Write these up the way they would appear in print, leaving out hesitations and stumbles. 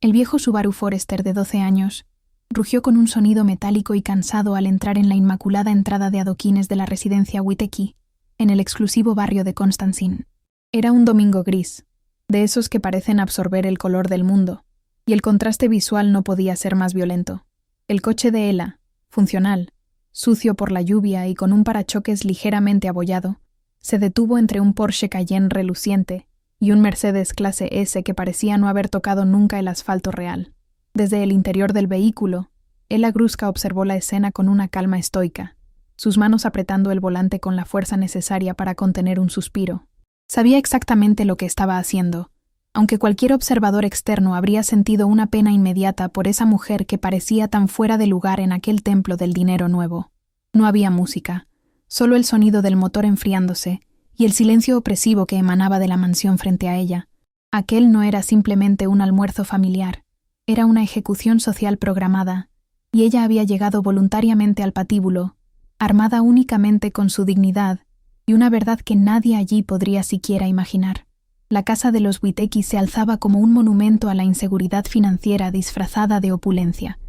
El viejo Subaru Forester de 12 años rugió con un sonido metálico y cansado al entrar en la inmaculada entrada de adoquines de la residencia Witecki, en el exclusivo barrio de Constancine. Era un domingo gris, de esos que parecen absorber el color del mundo, y el contraste visual no podía ser más violento. El coche de Ella, funcional, sucio por la lluvia y con un parachoques ligeramente abollado, se detuvo entre un Porsche Cayenne reluciente y un Mercedes clase S que parecía no haber tocado nunca el asfalto real. Desde el interior del vehículo, Ella Gruska observó la escena con una calma estoica, sus manos apretando el volante con la fuerza necesaria para contener un suspiro. Sabía exactamente lo que estaba haciendo, aunque cualquier observador externo habría sentido una pena inmediata por esa mujer que parecía tan fuera de lugar en aquel templo del dinero nuevo. No había música, solo el sonido del motor enfriándose y el silencio opresivo que emanaba de la mansión frente a ella. Aquel no era simplemente un almuerzo familiar, era una ejecución social programada, y ella había llegado voluntariamente al patíbulo, armada únicamente con su dignidad y una verdad que nadie allí podría siquiera imaginar. La casa de los Witecki se alzaba como un monumento a la inseguridad financiera disfrazada de opulencia,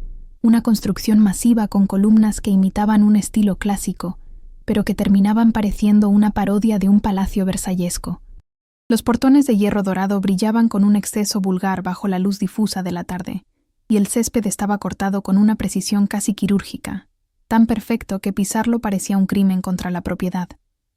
una construcción masiva con columnas que imitaban un estilo clásico, pero que terminaban pareciendo una parodia de un palacio versallesco. Los portones de hierro dorado brillaban con un exceso vulgar bajo la luz difusa de la tarde, y el césped estaba cortado con una precisión casi quirúrgica, tan perfecto que pisarlo parecía un crimen contra la propiedad.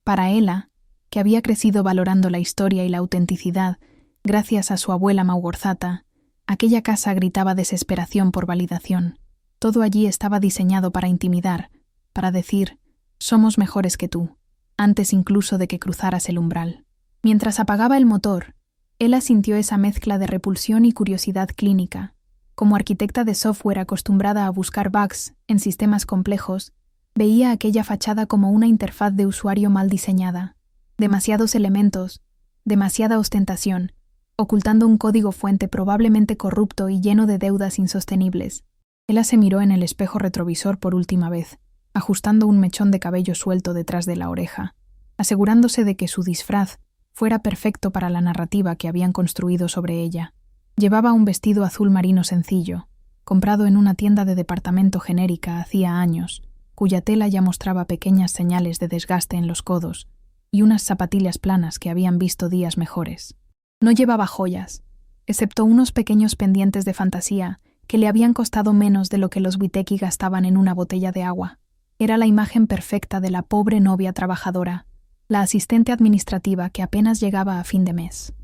Para Ella, que había crecido valorando la historia y la autenticidad gracias a su abuela Maugorzata, aquella casa gritaba desesperación por validación. Todo allí estaba diseñado para intimidar, para decir, somos mejores que tú, antes incluso de que cruzaras el umbral. Mientras apagaba el motor, Ella sintió esa mezcla de repulsión y curiosidad clínica. Como arquitecta de software acostumbrada a buscar bugs en sistemas complejos, veía aquella fachada como una interfaz de usuario mal diseñada. Demasiados elementos, demasiada ostentación, ocultando un código fuente probablemente corrupto y lleno de deudas insostenibles. Ella se miró en el espejo retrovisor por última vez, ajustando un mechón de cabello suelto detrás de la oreja, asegurándose de que su disfraz fuera perfecto para la narrativa que habían construido sobre ella. Llevaba un vestido azul marino sencillo, comprado en una tienda de departamento genérica hacía años, cuya tela ya mostraba pequeñas señales de desgaste en los codos, y unas zapatillas planas que habían visto días mejores. No llevaba joyas, excepto unos pequeños pendientes de fantasía que le habían costado menos de lo que los Witecki gastaban en una botella de agua. Era la imagen perfecta de la pobre novia trabajadora, la asistente administrativa que apenas llegaba a fin de mes.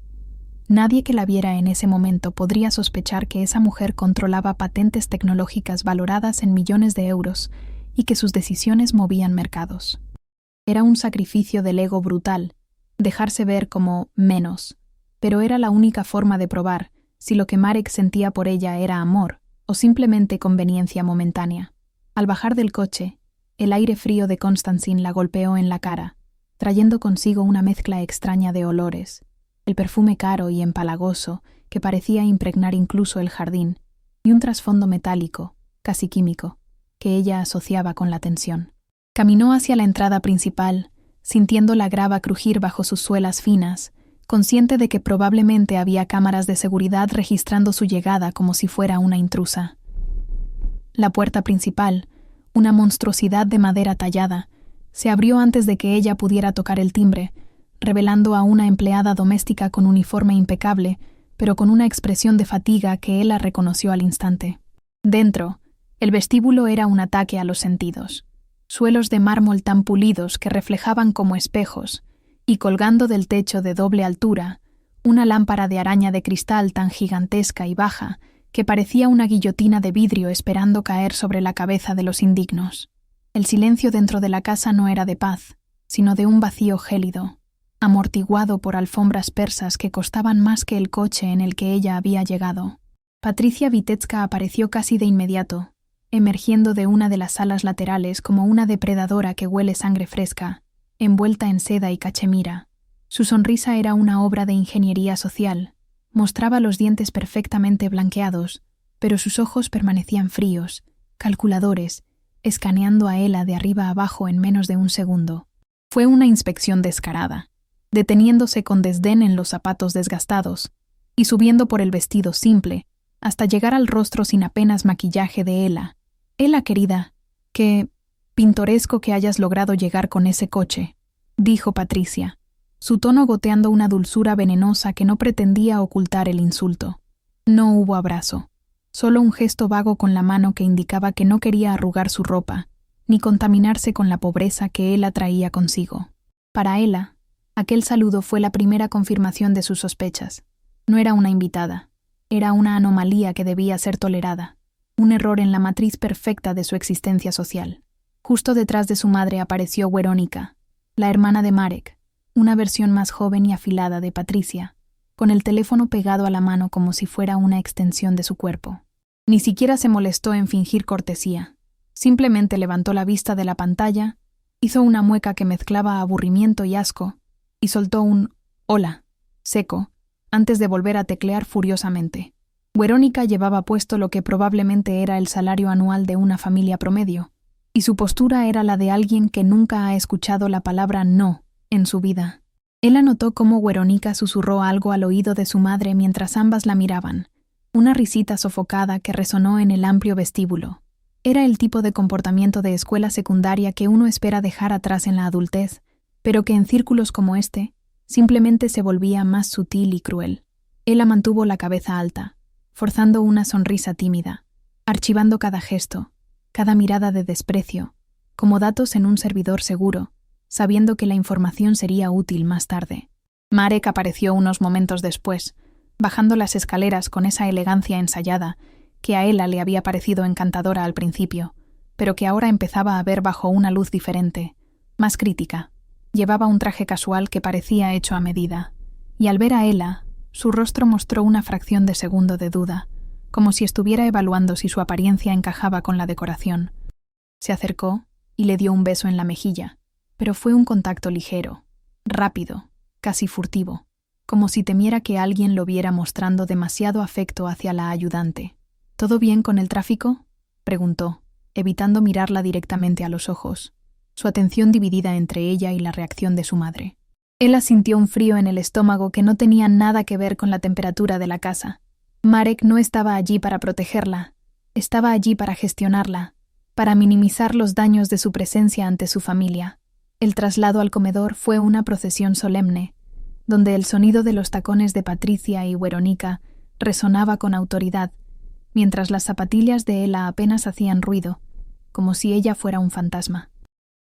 Nadie que la viera en ese momento podría sospechar que esa mujer controlaba patentes tecnológicas valoradas en millones de euros y que sus decisiones movían mercados. Era un sacrificio del ego brutal, dejarse ver como menos, pero era la única forma de probar si lo que Marek sentía por ella era amor o simplemente conveniencia momentánea. Al bajar del coche, el aire frío de Constancine la golpeó en la cara, trayendo consigo una mezcla extraña de olores, el perfume caro y empalagoso que parecía impregnar incluso el jardín, y un trasfondo metálico, casi químico, que ella asociaba con la tensión. Caminó hacia la entrada principal, sintiendo la grava crujir bajo sus suelas finas, consciente de que probablemente había cámaras de seguridad registrando su llegada como si fuera una intrusa. La puerta principal, una monstruosidad de madera tallada, se abrió antes de que ella pudiera tocar el timbre, revelando a una empleada doméstica con uniforme impecable, pero con una expresión de fatiga que Ella reconoció al instante. Dentro, el vestíbulo era un ataque a los sentidos. Suelos de mármol tan pulidos que reflejaban como espejos, y colgando del techo de doble altura, una lámpara de araña de cristal tan gigantesca y baja que parecía una guillotina de vidrio esperando caer sobre la cabeza de los indignos. El silencio dentro de la casa no era de paz, sino de un vacío gélido, amortiguado por alfombras persas que costaban más que el coche en el que ella había llegado. Patricia Witecka apareció casi de inmediato, emergiendo de una de las salas laterales como una depredadora que huele sangre fresca, envuelta en seda y cachemira. Su sonrisa era una obra de ingeniería social. Mostraba los dientes perfectamente blanqueados, pero sus ojos permanecían fríos, calculadores, escaneando a Ella de arriba a abajo en menos de un segundo. Fue una inspección descarada, deteniéndose con desdén en los zapatos desgastados y subiendo por el vestido simple, hasta llegar al rostro sin apenas maquillaje de Ella. Ella, querida, qué pintoresco que hayas logrado llegar con ese coche, dijo Patricia, su tono goteando una dulzura venenosa que no pretendía ocultar el insulto. No hubo abrazo, solo un gesto vago con la mano que indicaba que no quería arrugar su ropa, ni contaminarse con la pobreza que Ella traía consigo. Para Ella, aquel saludo fue la primera confirmación de sus sospechas. No era una invitada, era una anomalía que debía ser tolerada, un error en la matriz perfecta de su existencia social. Justo detrás de su madre apareció Werónica, la hermana de Marek, una versión más joven y afilada de Patricia, con el teléfono pegado a la mano como si fuera una extensión de su cuerpo. Ni siquiera se molestó en fingir cortesía. Simplemente levantó la vista de la pantalla, hizo una mueca que mezclaba aburrimiento y asco, y soltó un «hola», seco, antes de volver a teclear furiosamente. Werónica llevaba puesto lo que probablemente era el salario anual de una familia promedio, y su postura era la de alguien que nunca ha escuchado la palabra «no» en su vida. Él notó cómo Werónica susurró algo al oído de su madre mientras ambas la miraban, una risita sofocada que resonó en el amplio vestíbulo. Era el tipo de comportamiento de escuela secundaria que uno espera dejar atrás en la adultez, pero que en círculos como este simplemente se volvía más sutil y cruel. Ella mantuvo la cabeza alta, forzando una sonrisa tímida, archivando cada gesto, cada mirada de desprecio, como datos en un servidor seguro, sabiendo que la información sería útil más tarde. Marek apareció unos momentos después, bajando las escaleras con esa elegancia ensayada que a Ella le había parecido encantadora al principio, pero que ahora empezaba a ver bajo una luz diferente, más crítica. Llevaba un traje casual que parecía hecho a medida, y al ver a Ella, su rostro mostró una fracción de segundo de duda, como si estuviera evaluando si su apariencia encajaba con la decoración. Se acercó y le dio un beso en la mejilla, pero fue un contacto ligero, rápido, casi furtivo, como si temiera que alguien lo viera mostrando demasiado afecto hacia la ayudante. «¿Todo bien con el tráfico?», preguntó, evitando mirarla directamente a los ojos, su atención dividida entre ella y la reacción de su madre. Ella sintió un frío en el estómago que no tenía nada que ver con la temperatura de la casa. Marek no estaba allí para protegerla, estaba allí para gestionarla, para minimizar los daños de su presencia ante su familia. El traslado al comedor fue una procesión solemne, donde el sonido de los tacones de Patricia y Werónica resonaba con autoridad, mientras las zapatillas de Ella apenas hacían ruido, como si ella fuera un fantasma.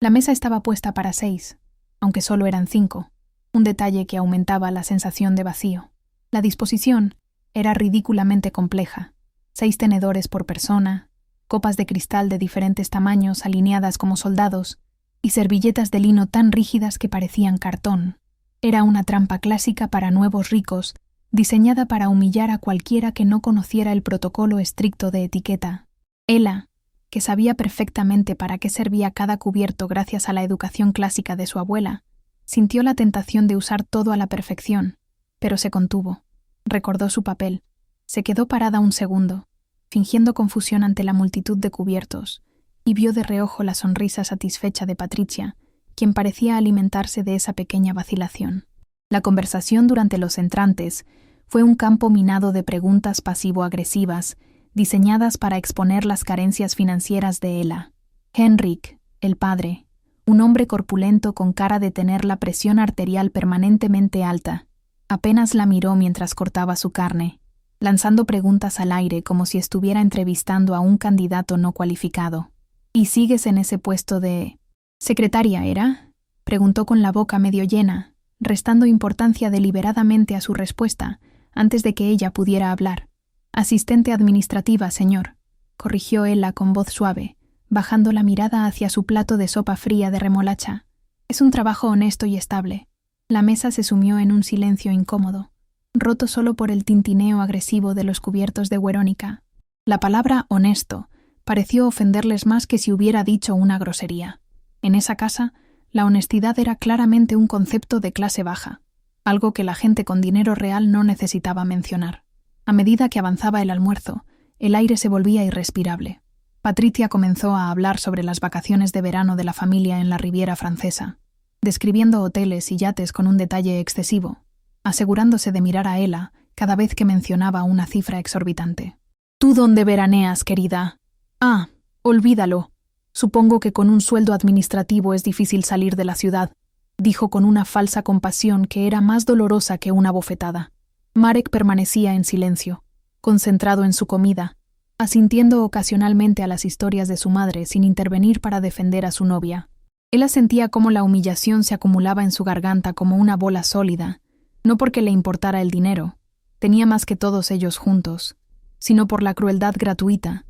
La mesa estaba puesta para 6, aunque solo eran 5, un detalle que aumentaba la sensación de vacío. La disposición era ridículamente compleja: 6 tenedores por persona, copas de cristal de diferentes tamaños alineadas como soldados, y servilletas de lino tan rígidas que parecían cartón. Era una trampa clásica para nuevos ricos, diseñada para humillar a cualquiera que no conociera el protocolo estricto de etiqueta. Ella, que sabía perfectamente para qué servía cada cubierto gracias a la educación clásica de su abuela, sintió la tentación de usar todo a la perfección, pero se contuvo. Recordó su papel. Se quedó parada un segundo, fingiendo confusión ante la multitud de cubiertos, y vio de reojo la sonrisa satisfecha de Patricia, quien parecía alimentarse de esa pequeña vacilación. La conversación durante los entrantes fue un campo minado de preguntas pasivo-agresivas, diseñadas para exponer las carencias financieras de Ella. Henrik, el padre, un hombre corpulento con cara de tener la presión arterial permanentemente alta, apenas la miró mientras cortaba su carne, lanzando preguntas al aire como si estuviera entrevistando a un candidato no cualificado. «¿Y sigues en ese puesto de secretaria, era?», preguntó con la boca medio llena, restando importancia deliberadamente a su respuesta antes de que ella pudiera hablar. «Asistente administrativa, señor», corrigió Ella con voz suave, bajando la mirada hacia su plato de sopa fría de remolacha. «Es un trabajo honesto y estable». La mesa se sumió en un silencio incómodo, roto solo por el tintineo agresivo de los cubiertos de Werónica. La palabra honesto pareció ofenderles más que si hubiera dicho una grosería. En esa casa, la honestidad era claramente un concepto de clase baja, algo que la gente con dinero real no necesitaba mencionar. A medida que avanzaba el almuerzo, el aire se volvía irrespirable. Patricia comenzó a hablar sobre las vacaciones de verano de la familia en la Riviera Francesa, describiendo hoteles y yates con un detalle excesivo, asegurándose de mirar a Ella cada vez que mencionaba una cifra exorbitante. ¿Tú dónde veraneas, querida? Ah, olvídalo. Supongo que con un sueldo administrativo es difícil salir de la ciudad, dijo con una falsa compasión que era más dolorosa que una bofetada. Marek permanecía en silencio, concentrado en su comida, asintiendo ocasionalmente a las historias de su madre sin intervenir para defender a su novia. Él sentía cómo la humillación se acumulaba en su garganta como una bola sólida, no porque le importara el dinero, tenía más que todos ellos juntos, sino por la crueldad gratuita,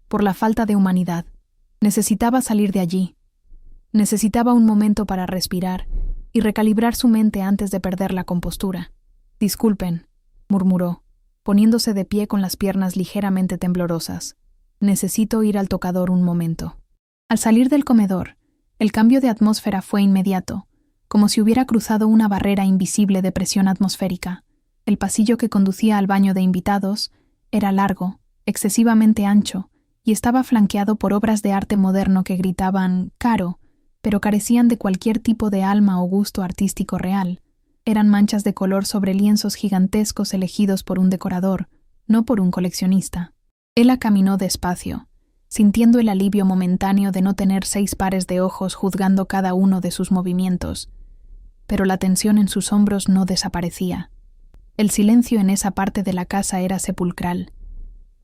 por la falta de humanidad. Necesitaba salir de allí. Necesitaba un momento para respirar y recalibrar su mente antes de perder la compostura. «Disculpen», murmuró, poniéndose de pie con las piernas ligeramente temblorosas. «Necesito ir al tocador un momento». Al salir del comedor, el cambio de atmósfera fue inmediato, como si hubiera cruzado una barrera invisible de presión atmosférica. El pasillo que conducía al baño de invitados era largo, excesivamente ancho, y estaba flanqueado por obras de arte moderno que gritaban «caro», pero carecían de cualquier tipo de alma o gusto artístico real. Eran manchas de color sobre lienzos gigantescos elegidos por un decorador, no por un coleccionista. Ella caminó despacio, sintiendo el alivio momentáneo de no tener 6 pares de ojos juzgando cada uno de sus movimientos, pero la tensión en sus hombros no desaparecía. El silencio en esa parte de la casa era sepulcral,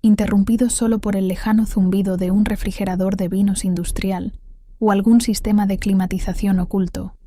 interrumpido solo por el lejano zumbido de un refrigerador de vinos industrial o algún sistema de climatización oculto.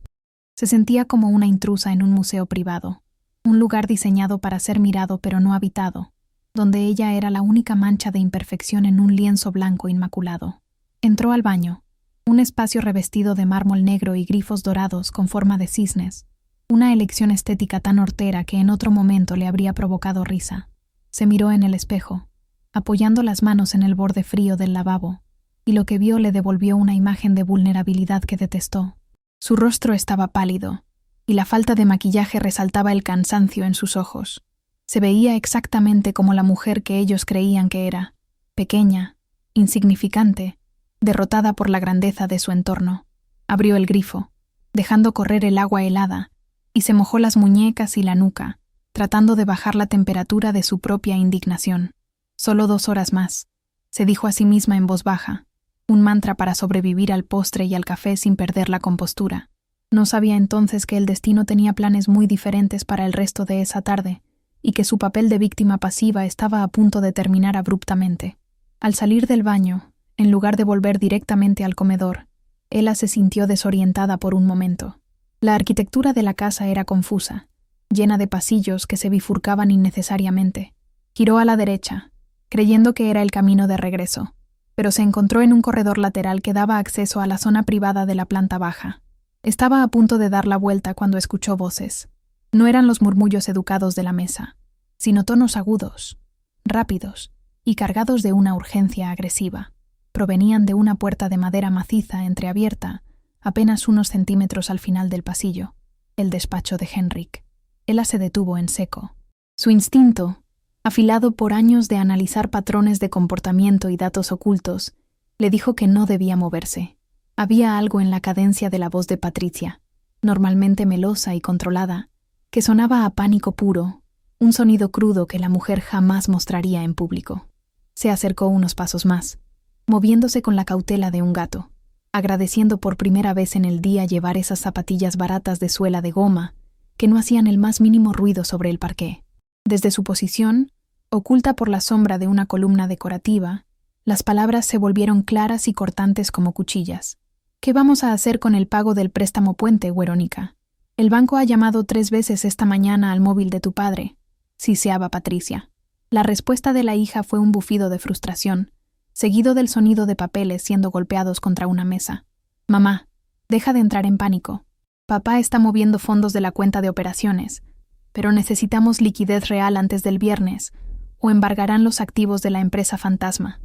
Se sentía como una intrusa en un museo privado, un lugar diseñado para ser mirado pero no habitado, donde ella era la única mancha de imperfección en un lienzo blanco inmaculado. Entró al baño, un espacio revestido de mármol negro y grifos dorados con forma de cisnes, una elección estética tan hortera que en otro momento le habría provocado risa. Se miró en el espejo, apoyando las manos en el borde frío del lavabo, y lo que vio le devolvió una imagen de vulnerabilidad que detestó. Su rostro estaba pálido, y la falta de maquillaje resaltaba el cansancio en sus ojos. Se veía exactamente como la mujer que ellos creían que era, pequeña, insignificante, derrotada por la grandeza de su entorno. Abrió el grifo, dejando correr el agua helada, y se mojó las muñecas y la nuca, tratando de bajar la temperatura de su propia indignación. «Solo 2 horas más», se dijo a sí misma en voz baja, un mantra para sobrevivir al postre y al café sin perder la compostura. No sabía entonces que el destino tenía planes muy diferentes para el resto de esa tarde, y que su papel de víctima pasiva estaba a punto de terminar abruptamente. Al salir del baño, en lugar de volver directamente al comedor, Ella se sintió desorientada por un momento. La arquitectura de la casa era confusa, llena de pasillos que se bifurcaban innecesariamente. Giró a la derecha, creyendo que era el camino de regreso, pero se encontró en un corredor lateral que daba acceso a la zona privada de la planta baja. Estaba a punto de dar la vuelta cuando escuchó voces. No eran los murmullos educados de la mesa, sino tonos agudos, rápidos y cargados de una urgencia agresiva. Provenían de una puerta de madera maciza entreabierta, apenas unos centímetros al final del pasillo, el despacho de Henrik. Ella se detuvo en seco. Su instinto, afilado por años de analizar patrones de comportamiento y datos ocultos, le dijo que no debía moverse. Había algo en la cadencia de la voz de Patricia, normalmente melosa y controlada, que sonaba a pánico puro, un sonido crudo que la mujer jamás mostraría en público. Se acercó unos pasos más, moviéndose con la cautela de un gato, agradeciendo por primera vez en el día llevar esas zapatillas baratas de suela de goma que no hacían el más mínimo ruido sobre el parqué. Desde su posición, oculta por la sombra de una columna decorativa, las palabras se volvieron claras y cortantes como cuchillas. «¿Qué vamos a hacer con el pago del préstamo puente, Verónica? El banco ha llamado 3 veces esta mañana al móvil de tu padre», siseaba Patricia. La respuesta de la hija fue un bufido de frustración, seguido del sonido de papeles siendo golpeados contra una mesa. «Mamá, deja de entrar en pánico. Papá está moviendo fondos de la cuenta de operaciones, pero necesitamos liquidez real antes del viernes, o embargarán los activos de la empresa fantasma.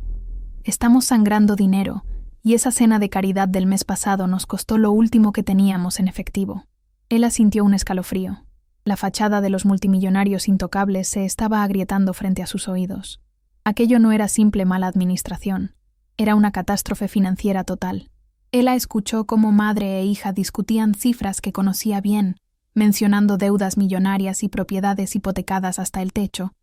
Estamos sangrando dinero, y esa cena de caridad del mes pasado nos costó lo último que teníamos en efectivo». Ella sintió un escalofrío. La fachada de los multimillonarios intocables se estaba agrietando frente a sus oídos. Aquello no era simple mala administración, era una catástrofe financiera total. Ella escuchó cómo madre e hija discutían cifras que conocía bien, mencionando deudas millonarias y propiedades hipotecadas hasta el techo,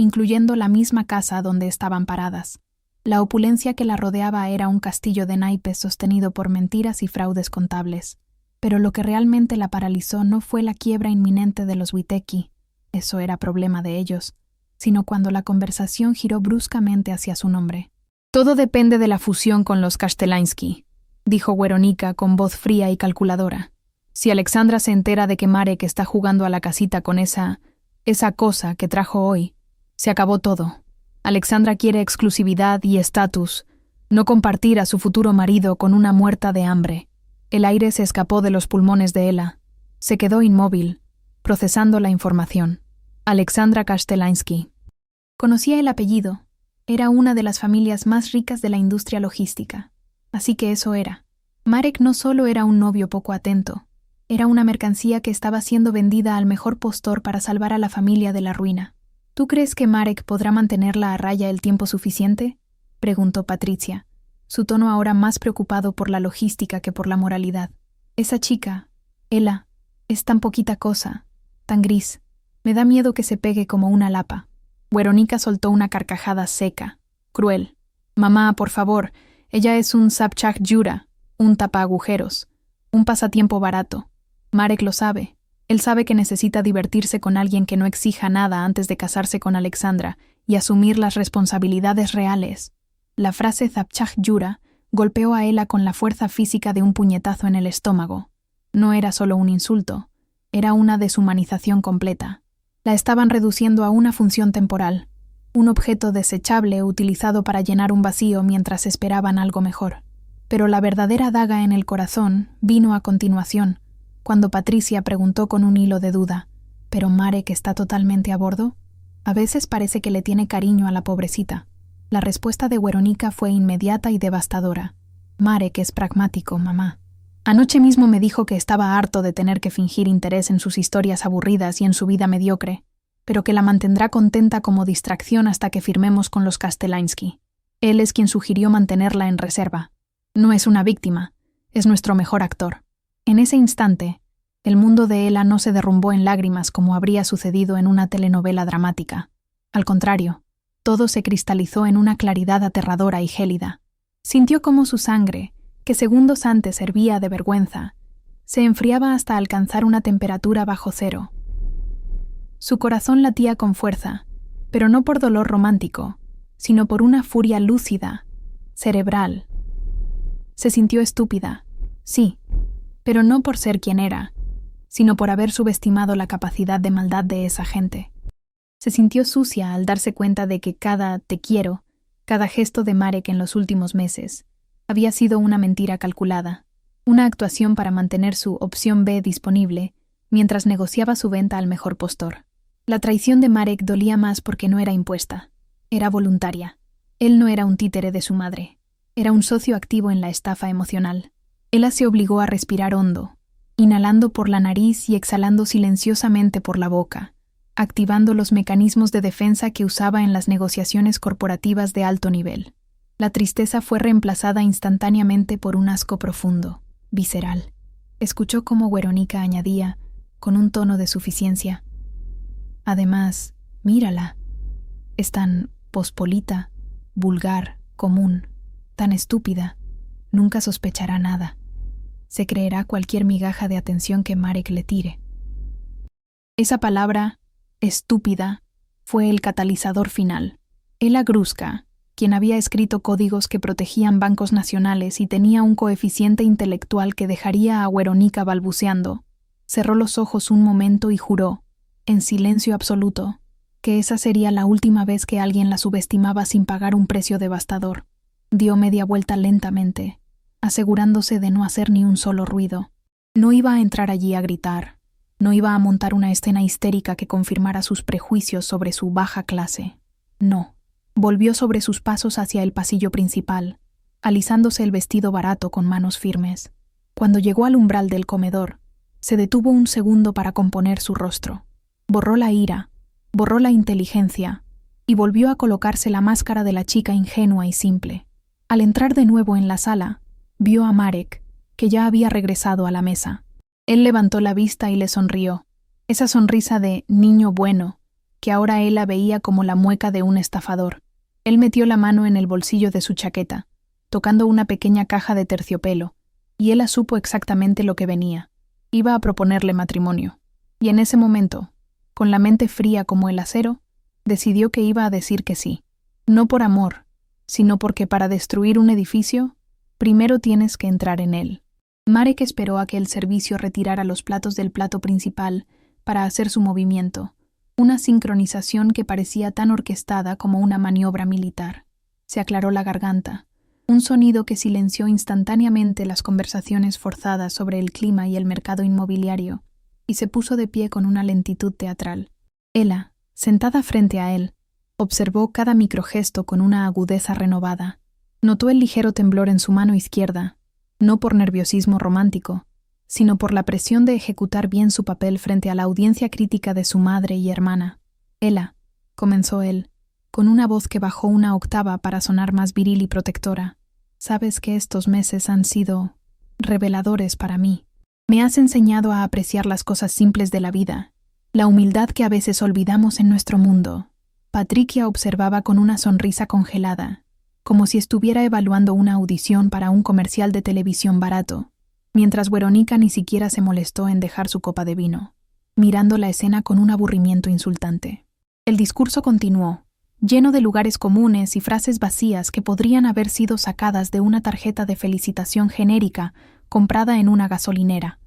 incluyendo la misma casa donde estaban paradas. La opulencia que la rodeaba era un castillo de naipes sostenido por mentiras y fraudes contables. Pero lo que realmente la paralizó no fue la quiebra inminente de los Witecki, eso era problema de ellos, sino cuando la conversación giró bruscamente hacia su nombre. «Todo depende de la fusión con los Kastelansky», dijo Weronika con voz fría y calculadora. «Si Alexandra se entera de que Marek está jugando a la casita con esa cosa que trajo hoy, se acabó todo. Alexandra quiere exclusividad y estatus, no compartir a su futuro marido con una muerta de hambre». El aire se escapó de los pulmones de Ela. Se quedó inmóvil, procesando la información. Alexandra Kastelansky. Conocía el apellido. Era una de las familias más ricas de la industria logística. Así que eso era. Marek no solo era un novio poco atento, era una mercancía que estaba siendo vendida al mejor postor para salvar a la familia de la ruina. ¿Tú crees que Marek podrá mantenerla a raya el tiempo suficiente?, preguntó Patricia, su tono ahora más preocupado por la logística que por la moralidad. Esa chica, Ela, es tan poquita cosa, tan gris. Me da miedo que se pegue como una lapa. Weronika soltó una carcajada seca, cruel. Mamá, por favor, ella es un Sabchak Yura, un tapa-agujeros, un pasatiempo barato. Marek lo sabe. Él sabe que necesita divertirse con alguien que no exija nada antes de casarse con Alexandra y asumir las responsabilidades reales. La frase Zabchak Yura golpeó a Ela con la fuerza física de un puñetazo en el estómago. No era solo un insulto, era una deshumanización completa. La estaban reduciendo a una función temporal, un objeto desechable utilizado para llenar un vacío mientras esperaban algo mejor. Pero la verdadera daga en el corazón vino a continuación, cuando Patricia preguntó con un hilo de duda: ¿pero Marek está totalmente a bordo? A veces parece que le tiene cariño a la pobrecita. La respuesta de Weronika fue inmediata y devastadora. Marek es pragmático, mamá. Anoche mismo me dijo que estaba harto de tener que fingir interés en sus historias aburridas y en su vida mediocre, pero que la mantendrá contenta como distracción hasta que firmemos con los Kastelansky. Él es quien sugirió mantenerla en reserva. No es una víctima, es nuestro mejor actor. En ese instante, el mundo de Ela no se derrumbó en lágrimas como habría sucedido en una telenovela dramática. Al contrario, todo se cristalizó en una claridad aterradora y gélida. Sintió cómo su sangre, que segundos antes hervía de vergüenza, se enfriaba hasta alcanzar una temperatura bajo cero. Su corazón latía con fuerza, pero no por dolor romántico, sino por una furia lúcida, cerebral. Se sintió estúpida, sí, pero no por ser quien era, sino por haber subestimado la capacidad de maldad de esa gente. Se sintió sucia al darse cuenta de que cada «te quiero», cada gesto de Marek en los últimos meses, había sido una mentira calculada, una actuación para mantener su opción B disponible mientras negociaba su venta al mejor postor. La traición de Marek dolía más porque no era impuesta, era voluntaria. Él no era un títere de su madre, era un socio activo en la estafa emocional. Ela se obligó a respirar hondo, inhalando por la nariz y exhalando silenciosamente por la boca, activando los mecanismos de defensa que usaba en las negociaciones corporativas de alto nivel. La tristeza fue reemplazada instantáneamente por un asco profundo, visceral. Escuchó cómo Weronika añadía, con un tono de suficiencia: «Además, mírala. Es tan pospolita, vulgar, común, tan estúpida. Nunca sospechará nada. Se creerá cualquier migaja de atención que Marek le tire». Esa palabra, estúpida, fue el catalizador final. Ela Gruska, quien había escrito códigos que protegían bancos nacionales y tenía un coeficiente intelectual que dejaría a Weronika balbuceando, cerró los ojos un momento y juró, en silencio absoluto, que esa sería la última vez que alguien la subestimaba sin pagar un precio devastador. Dio media vuelta lentamente, asegurándose de no hacer ni un solo ruido. No iba a entrar allí a gritar, no iba a montar una escena histérica que confirmara sus prejuicios sobre su baja clase. No. Volvió sobre sus pasos hacia el pasillo principal, alisándose el vestido barato con manos firmes. Cuando llegó al umbral del comedor, se detuvo un segundo para componer su rostro. Borró la ira, borró la inteligencia, y volvió a colocarse la máscara de la chica ingenua y simple. Al entrar de nuevo en la sala, vio a Marek, que ya había regresado a la mesa. Él levantó la vista y le sonrió, esa sonrisa de niño bueno, que ahora Ela veía como la mueca de un estafador. Él metió la mano en el bolsillo de su chaqueta, tocando una pequeña caja de terciopelo, y Ela supo exactamente lo que venía. Iba a proponerle matrimonio. Y en ese momento, con la mente fría como el acero, decidió que iba a decir que sí. No por amor, sino porque para destruir un edificio, primero tienes que entrar en él. Marek esperó a que el servicio retirara los platos del plato principal para hacer su movimiento, una sincronización que parecía tan orquestada como una maniobra militar. Se aclaró la garganta, un sonido que silenció instantáneamente las conversaciones forzadas sobre el clima y el mercado inmobiliario, y se puso de pie con una lentitud teatral. Ela, sentada frente a él, observó cada microgesto con una agudeza renovada. Notó el ligero temblor en su mano izquierda, no por nerviosismo romántico, sino por la presión de ejecutar bien su papel frente a la audiencia crítica de su madre y hermana. Ela, comenzó él, con una voz que bajó una octava para sonar más viril y protectora. Sabes que estos meses han sido reveladores para mí. Me has enseñado a apreciar las cosas simples de la vida, la humildad que a veces olvidamos en nuestro mundo. Patricia observaba con una sonrisa congelada, como si estuviera evaluando una audición para un comercial de televisión barato, mientras Verónica ni siquiera se molestó en dejar su copa de vino, mirando la escena con un aburrimiento insultante. El discurso continuó, lleno de lugares comunes y frases vacías que podrían haber sido sacadas de una tarjeta de felicitación genérica comprada en una gasolinera.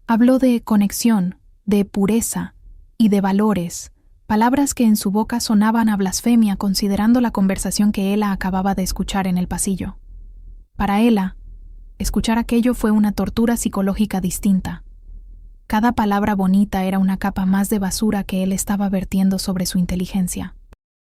Habló de conexión, de pureza y de valores, palabras que en su boca sonaban a blasfemia considerando la conversación que Ela acababa de escuchar en el pasillo. Para Ela, escuchar aquello fue una tortura psicológica distinta. Cada palabra bonita era una capa más de basura que él estaba vertiendo sobre su inteligencia.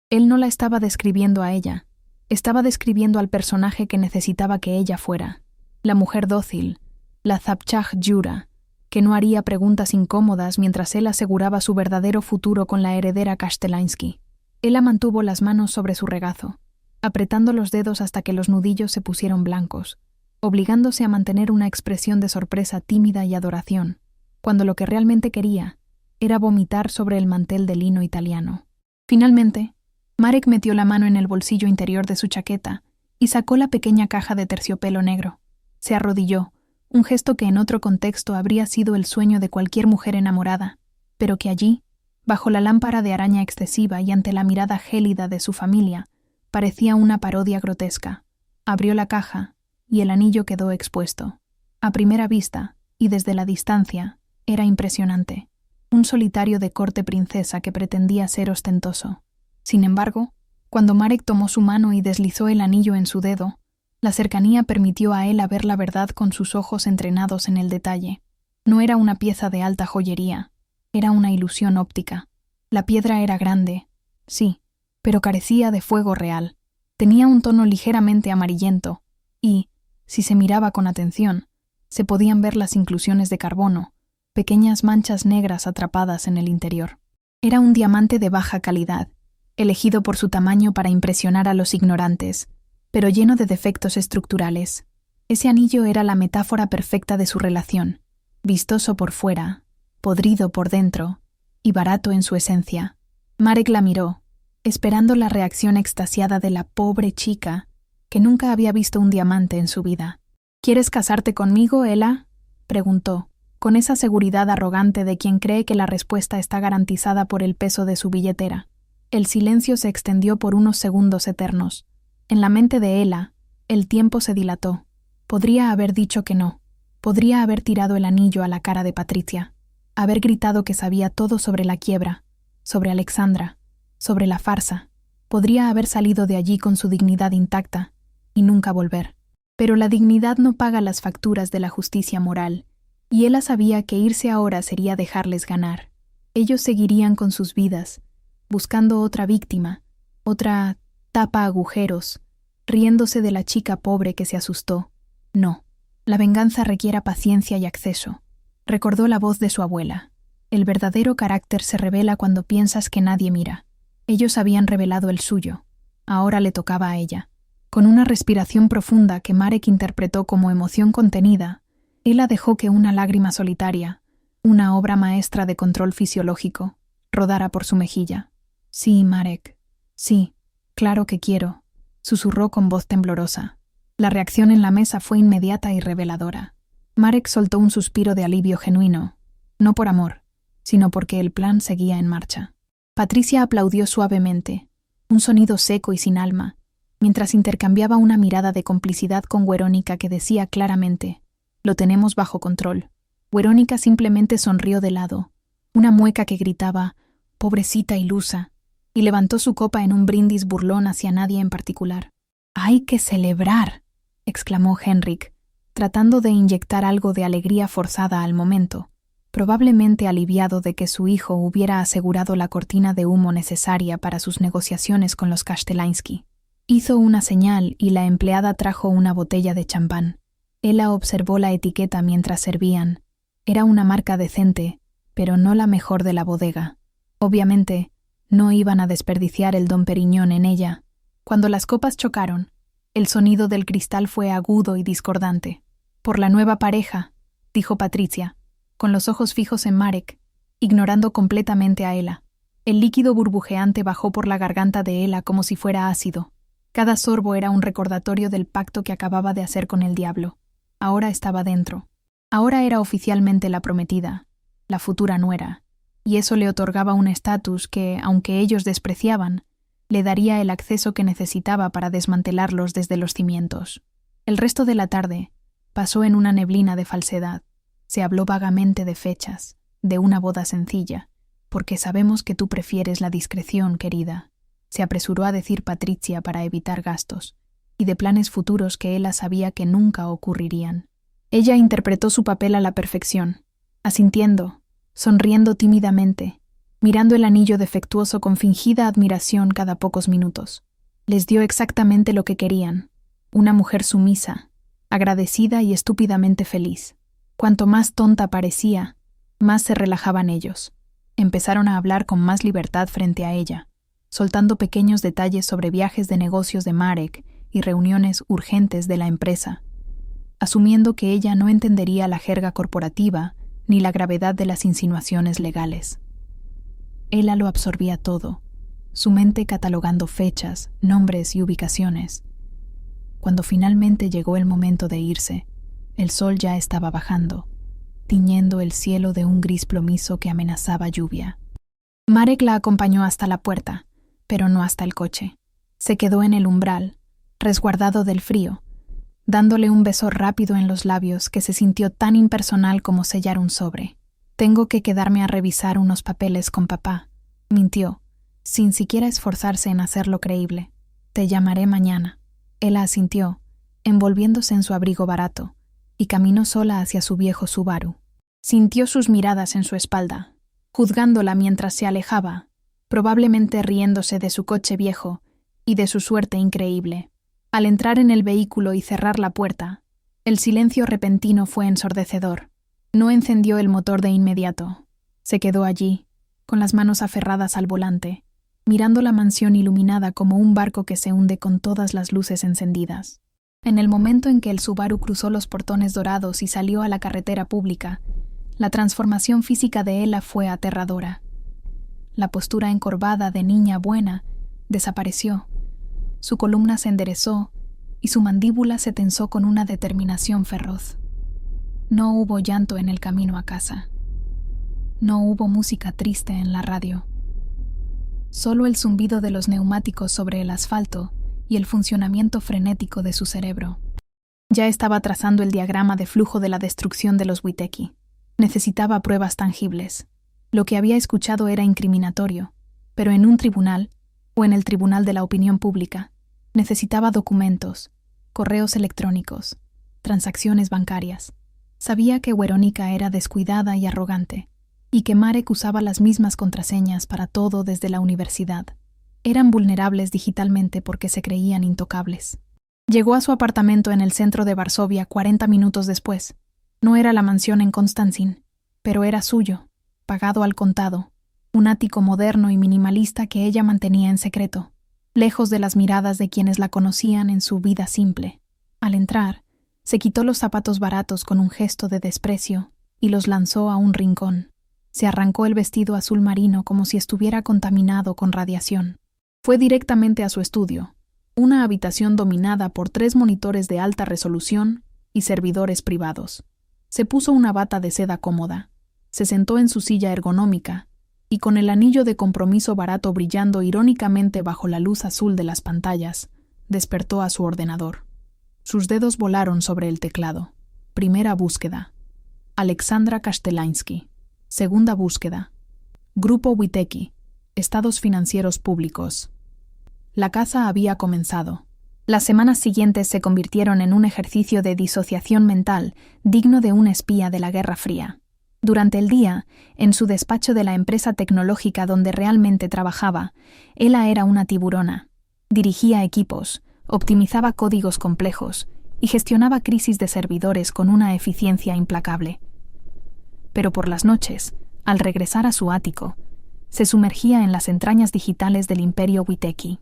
Él no la estaba describiendo a ella, estaba describiendo al personaje que necesitaba que ella fuera, la mujer dócil, la Zabchak Yura, que no haría preguntas incómodas mientras él aseguraba su verdadero futuro con la heredera Kastelansky. Ela mantuvo las manos sobre su regazo, apretando los dedos hasta que los nudillos se pusieron blancos, obligándose a mantener una expresión de sorpresa tímida y adoración, cuando lo que realmente quería era vomitar sobre el mantel de lino italiano. Finalmente, Marek metió la mano en el bolsillo interior de su chaqueta y sacó la pequeña caja de terciopelo negro. Se arrodilló, un gesto que en otro contexto habría sido el sueño de cualquier mujer enamorada, pero que allí, bajo la lámpara de araña excesiva y ante la mirada gélida de su familia, parecía una parodia grotesca. Abrió la caja y el anillo quedó expuesto. A primera vista, y desde la distancia, era impresionante. Un solitario de corte princesa que pretendía ser ostentoso. Sin embargo, cuando Marek tomó su mano y deslizó el anillo en su dedo, la cercanía permitió a Ela ver la verdad con sus ojos entrenados en el detalle. No era una pieza de alta joyería, era una ilusión óptica. La piedra era grande, sí, pero carecía de fuego real. Tenía un tono ligeramente amarillento, y, si se miraba con atención, se podían ver las inclusiones de carbono, pequeñas manchas negras atrapadas en el interior. Era un diamante de baja calidad, elegido por su tamaño para impresionar a los ignorantes, pero lleno de defectos estructurales. Ese anillo era la metáfora perfecta de su relación, vistoso por fuera, podrido por dentro, y barato en su esencia. Marek la miró, esperando la reacción extasiada de la pobre chica, que nunca había visto un diamante en su vida. ¿Quieres casarte conmigo, Ela?, preguntó, con esa seguridad arrogante de quien cree que la respuesta está garantizada por el peso de su billetera. El silencio se extendió por unos segundos eternos. En la mente de Ela, el tiempo se dilató. Podría haber dicho que no. Podría haber tirado el anillo a la cara de Patricia. Haber gritado que sabía todo sobre la quiebra, sobre Alexandra, sobre la farsa. Podría haber salido de allí con su dignidad intacta y nunca volver. Pero la dignidad no paga las facturas de la justicia moral, y Ela sabía que irse ahora sería dejarles ganar. Ellos seguirían con sus vidas, buscando otra víctima, otra tapa agujeros, riéndose de la chica pobre que se asustó. No, la venganza requiere paciencia y acceso. Recordó la voz de su abuela. El verdadero carácter se revela cuando piensas que nadie mira. Ellos habían revelado el suyo. Ahora le tocaba a ella. Con una respiración profunda que Marek interpretó como emoción contenida, Ela dejó que una lágrima solitaria, una obra maestra de control fisiológico, rodara por su mejilla. Sí, Marek. Sí, claro que quiero, susurró con voz temblorosa. La reacción en la mesa fue inmediata y reveladora. Marek soltó un suspiro de alivio genuino, no por amor, sino porque el plan seguía en marcha. Patricia aplaudió suavemente, un sonido seco y sin alma, mientras intercambiaba una mirada de complicidad con Werónica que decía claramente: «Lo tenemos bajo control». Werónica simplemente sonrió de lado, una mueca que gritaba: «Pobrecita ilusa», y levantó su copa en un brindis burlón hacia nadie en particular. «¡Hay que celebrar!», exclamó Henrik, tratando de inyectar algo de alegría forzada al momento, probablemente aliviado de que su hijo hubiera asegurado la cortina de humo necesaria para sus negociaciones con los Kastelansky. Hizo una señal y la empleada trajo una botella de champán. Ella observó la etiqueta mientras servían. Era una marca decente, pero no la mejor de la bodega. Obviamente, no iban a desperdiciar el Dom Perignon en ella. Cuando las copas chocaron, el sonido del cristal fue agudo y discordante. «Por la nueva pareja», dijo Patricia, con los ojos fijos en Marek, ignorando completamente a Ella. El líquido burbujeante bajó por la garganta de Ella como si fuera ácido. Cada sorbo era un recordatorio del pacto que acababa de hacer con el diablo. Ahora estaba dentro. Ahora era oficialmente la prometida, la futura nuera, y eso le otorgaba un estatus que, aunque ellos despreciaban, le daría el acceso que necesitaba para desmantelarlos desde los cimientos. El resto de la tarde pasó en una neblina de falsedad. Se habló vagamente de fechas, de una boda sencilla, porque sabemos que tú prefieres la discreción, querida, se apresuró a decir Patricia para evitar gastos, y de planes futuros que ella sabía que nunca ocurrirían. Ella interpretó su papel a la perfección, asintiendo, sonriendo tímidamente, mirando el anillo defectuoso con fingida admiración cada pocos minutos. Les dio exactamente lo que querían, una mujer sumisa, agradecida y estúpidamente feliz. Cuanto más tonta parecía, más se relajaban ellos. Empezaron a hablar con más libertad frente a ella, soltando pequeños detalles sobre viajes de negocios de Marek y reuniones urgentes de la empresa, asumiendo que ella no entendería la jerga corporativa ni la gravedad de las insinuaciones legales. Ella lo absorbía todo, su mente catalogando fechas, nombres y ubicaciones. Cuando finalmente llegó el momento de irse, el sol ya estaba bajando, tiñendo el cielo de un gris plomizo que amenazaba lluvia. Marek la acompañó hasta la puerta, pero no hasta el coche. Se quedó en el umbral, resguardado del frío, dándole un beso rápido en los labios que se sintió tan impersonal como sellar un sobre. «Tengo que quedarme a revisar unos papeles con papá», mintió, sin siquiera esforzarse en hacerlo creíble. «Te llamaré mañana». Ella asintió, envolviéndose en su abrigo barato, y caminó sola hacia su viejo Subaru. Sintió sus miradas en su espalda, juzgándola mientras se alejaba, probablemente riéndose de su coche viejo y de su suerte increíble. Al entrar en el vehículo y cerrar la puerta, el silencio repentino fue ensordecedor. No encendió el motor de inmediato. Se quedó allí, con las manos aferradas al volante, mirando la mansión iluminada como un barco que se hunde con todas las luces encendidas. En el momento en que el Subaru cruzó los portones dorados y salió a la carretera pública, la transformación física de Ella fue aterradora. La postura encorvada de niña buena desapareció. Su columna se enderezó y su mandíbula se tensó con una determinación feroz. No hubo llanto en el camino a casa. No hubo música triste en la radio. Solo el zumbido de los neumáticos sobre el asfalto y el funcionamiento frenético de su cerebro. Ya estaba trazando el diagrama de flujo de la destrucción de los Witecki. Necesitaba pruebas tangibles. Lo que había escuchado era incriminatorio, pero en un tribunal, o en el tribunal de la opinión pública, necesitaba documentos, correos electrónicos, transacciones bancarias. Sabía que Werónica era descuidada y arrogante, y que Marek usaba las mismas contraseñas para todo desde la universidad. Eran vulnerables digitalmente porque se creían intocables. Llegó a su apartamento en el centro de Varsovia 40 minutos después. No era la mansión en Konstantin, pero era suyo, pagado al contado, un ático moderno y minimalista que ella mantenía en secreto, lejos de las miradas de quienes la conocían en su vida simple. Al entrar, se quitó los zapatos baratos con un gesto de desprecio y los lanzó a un rincón. Se arrancó el vestido azul marino como si estuviera contaminado con radiación. Fue directamente a su estudio, una habitación dominada por 3 monitores de alta resolución y servidores privados. Se puso una bata de seda cómoda, se sentó en su silla ergonómica y con el anillo de compromiso barato brillando irónicamente bajo la luz azul de las pantallas, despertó a su ordenador. Sus dedos volaron sobre el teclado. Primera búsqueda. Alexandra Kashtelansky. Segunda búsqueda. Grupo Witecki. Estados financieros públicos. La caza había comenzado. Las semanas siguientes se convirtieron en un ejercicio de disociación mental digno de un espía de la Guerra Fría. Durante el día, en su despacho de la empresa tecnológica donde realmente trabajaba, ella era una tiburona. Dirigía equipos, optimizaba códigos complejos y gestionaba crisis de servidores con una eficiencia implacable. Pero por las noches, al regresar a su ático, se sumergía en las entrañas digitales del imperio Witecki.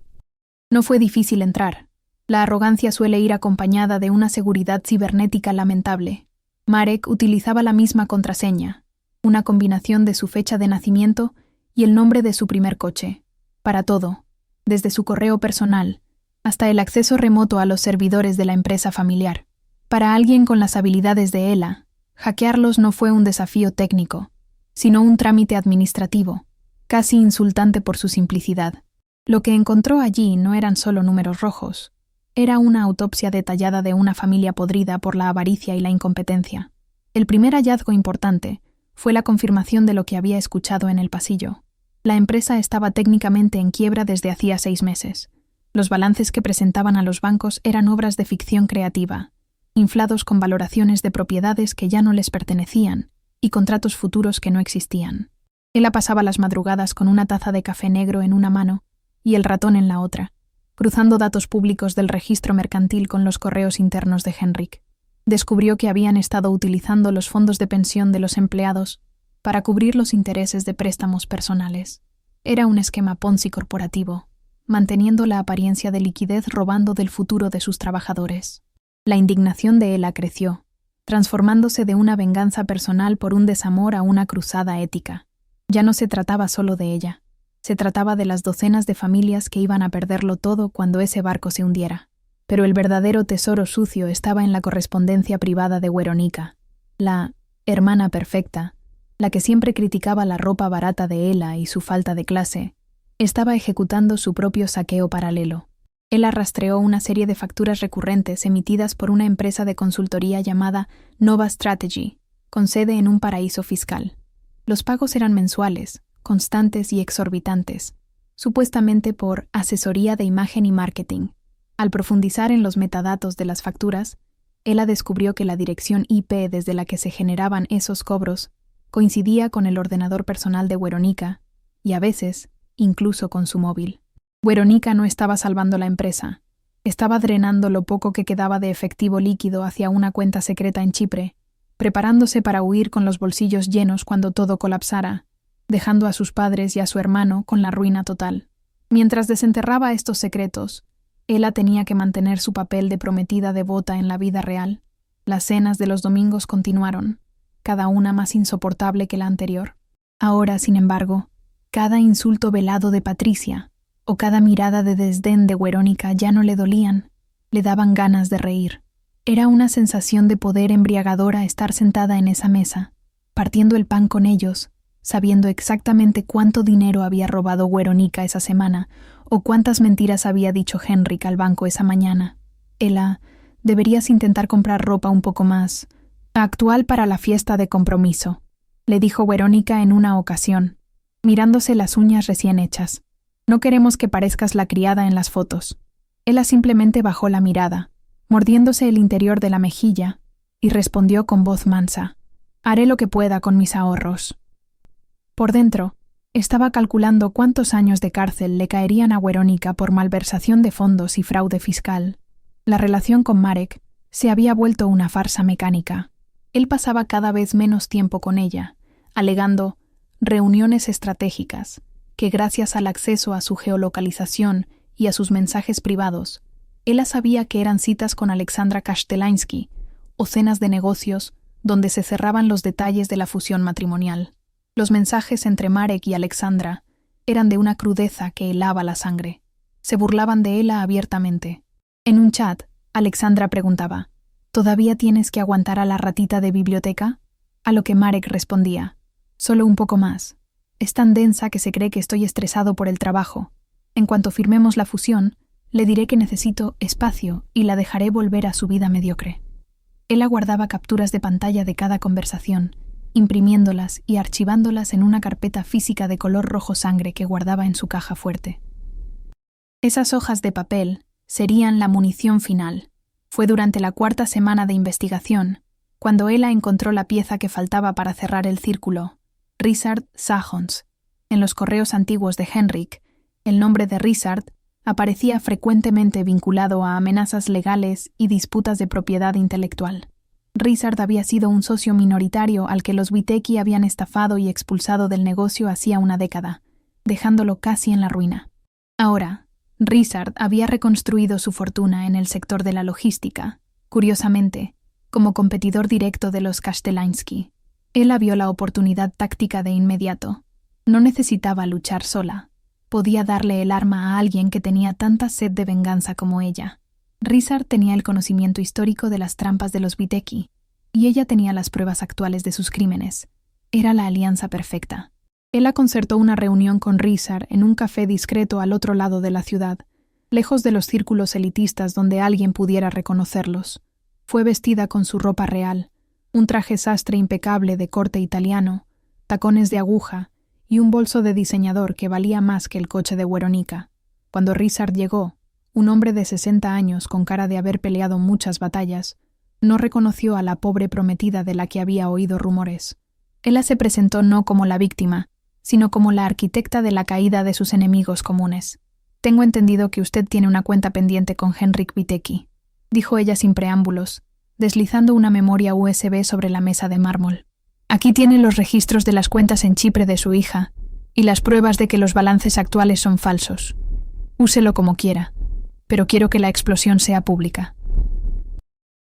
No fue difícil entrar. La arrogancia suele ir acompañada de una seguridad cibernética lamentable. Marek utilizaba la misma contraseña, una combinación de su fecha de nacimiento y el nombre de su primer coche, para todo, desde su correo personal hasta el acceso remoto a los servidores de la empresa familiar. Para alguien con las habilidades de Ella, hackearlos no fue un desafío técnico, sino un trámite administrativo, casi insultante por su simplicidad. Lo que encontró allí no eran solo números rojos, era una autopsia detallada de una familia podrida por la avaricia y la incompetencia. El primer hallazgo importante fue la confirmación de lo que había escuchado en el pasillo. La empresa estaba técnicamente en quiebra desde hacía 6 meses. Los balances que presentaban a los bancos eran obras de ficción creativa, inflados con valoraciones de propiedades que ya no les pertenecían y contratos futuros que no existían. Ella pasaba las madrugadas con una taza de café negro en una mano y el ratón en la otra, cruzando datos públicos del registro mercantil con los correos internos de Henrik. Descubrió que habían estado utilizando los fondos de pensión de los empleados para cubrir los intereses de préstamos personales. Era un esquema Ponzi corporativo, manteniendo la apariencia de liquidez robando del futuro de sus trabajadores. La indignación de Ella creció, transformándose de una venganza personal por un desamor a una cruzada ética. Ya no se trataba solo de ella. Se trataba de las docenas de familias que iban a perderlo todo cuando ese barco se hundiera. Pero el verdadero tesoro sucio estaba en la correspondencia privada de Weronika, la hermana perfecta, la que siempre criticaba la ropa barata de Ella y su falta de clase. Estaba ejecutando su propio saqueo paralelo. Ella rastreó una serie de facturas recurrentes emitidas por una empresa de consultoría llamada Nova Strategy, con sede en un paraíso fiscal. Los pagos eran mensuales, constantes y exorbitantes, supuestamente por asesoría de imagen y marketing. Al profundizar en los metadatos de las facturas, Ella descubrió que la dirección IP desde la que se generaban esos cobros coincidía con el ordenador personal de Weronika y a veces incluso con su móvil. Weronika no estaba salvando la empresa, estaba drenando lo poco que quedaba de efectivo líquido hacia una cuenta secreta en Chipre, preparándose para huir con los bolsillos llenos cuando todo colapsara, dejando a sus padres y a su hermano con la ruina total. Mientras desenterraba estos secretos, Ella tenía que mantener su papel de prometida devota en la vida real. Las cenas de los domingos continuaron, cada una más insoportable que la anterior. Ahora, sin embargo, cada insulto velado de Patricia o cada mirada de desdén de Weronika ya no le dolían, le daban ganas de reír. Era una sensación de poder embriagadora estar sentada en esa mesa, partiendo el pan con ellos, sabiendo exactamente cuánto dinero había robado Weronika esa semana o cuántas mentiras había dicho Henrik al banco esa mañana. Ella, deberías intentar comprar ropa un poco más actual para la fiesta de compromiso, le dijo Weronika en una ocasión, mirándose las uñas recién hechas. No queremos que parezcas la criada en las fotos. Ella simplemente bajó la mirada, mordiéndose el interior de la mejilla, y respondió con voz mansa: haré lo que pueda con mis ahorros. Por dentro, estaba calculando cuántos años de cárcel le caerían a Weronika por malversación de fondos y fraude fiscal. La relación con Marek se había vuelto una farsa mecánica. Él pasaba cada vez menos tiempo con ella, alegando reuniones estratégicas, que gracias al acceso a su geolocalización y a sus mensajes privados, Ella sabía que eran citas con Alexandra Kashtelansky o cenas de negocios donde se cerraban los detalles de la fusión matrimonial. Los mensajes entre Marek y Alexandra eran de una crudeza que helaba la sangre. Se burlaban de Ela abiertamente. En un chat, Alexandra preguntaba: ¿Todavía tienes que aguantar a la ratita de biblioteca? A lo que Marek respondía: solo un poco más. Es tan densa que se cree que estoy estresado por el trabajo. En cuanto firmemos la fusión, le diré que necesito espacio y la dejaré volver a su vida mediocre. Ela guardaba capturas de pantalla de cada conversación, imprimiéndolas y archivándolas en una carpeta física de color rojo sangre que guardaba en su caja fuerte. Esas hojas de papel serían la munición final. Fue durante la 4ª semana de investigación cuando Ela encontró la pieza que faltaba para cerrar el círculo: Richard Sajons. En los correos antiguos de Henrik, el nombre de Richard aparecía frecuentemente vinculado a amenazas legales y disputas de propiedad intelectual. Richard había sido un socio minoritario al que los Witecki habían estafado y expulsado del negocio hacía una década, dejándolo casi en la ruina. Ahora, Richard había reconstruido su fortuna en el sector de la logística, curiosamente, como competidor directo de los Kasztelanski. Ela vio la oportunidad táctica de inmediato. No necesitaba luchar sola. Podía darle el arma a alguien que tenía tanta sed de venganza como ella. Richard tenía el conocimiento histórico de las trampas de los Witecki, y ella tenía las pruebas actuales de sus crímenes. Era la alianza perfecta. Ela concertó una reunión con Richard en un café discreto al otro lado de la ciudad, lejos de los círculos elitistas donde alguien pudiera reconocerlos. Fue vestida con su ropa real, un traje sastre impecable de corte italiano, tacones de aguja y un bolso de diseñador que valía más que el coche de Weronica. Cuando Richard llegó, un hombre de 60 años con cara de haber peleado muchas batallas, no reconoció a la pobre prometida de la que había oído rumores. Ela se presentó no como la víctima, sino como la arquitecta de la caída de sus enemigos comunes. «Tengo entendido que usted tiene una cuenta pendiente con Henrik Witecki», dijo ella sin preámbulos, deslizando una memoria USB sobre la mesa de mármol. «Aquí tiene los registros de las cuentas en Chipre de su hija y las pruebas de que los balances actuales son falsos. Úselo como quiera, pero quiero que la explosión sea pública».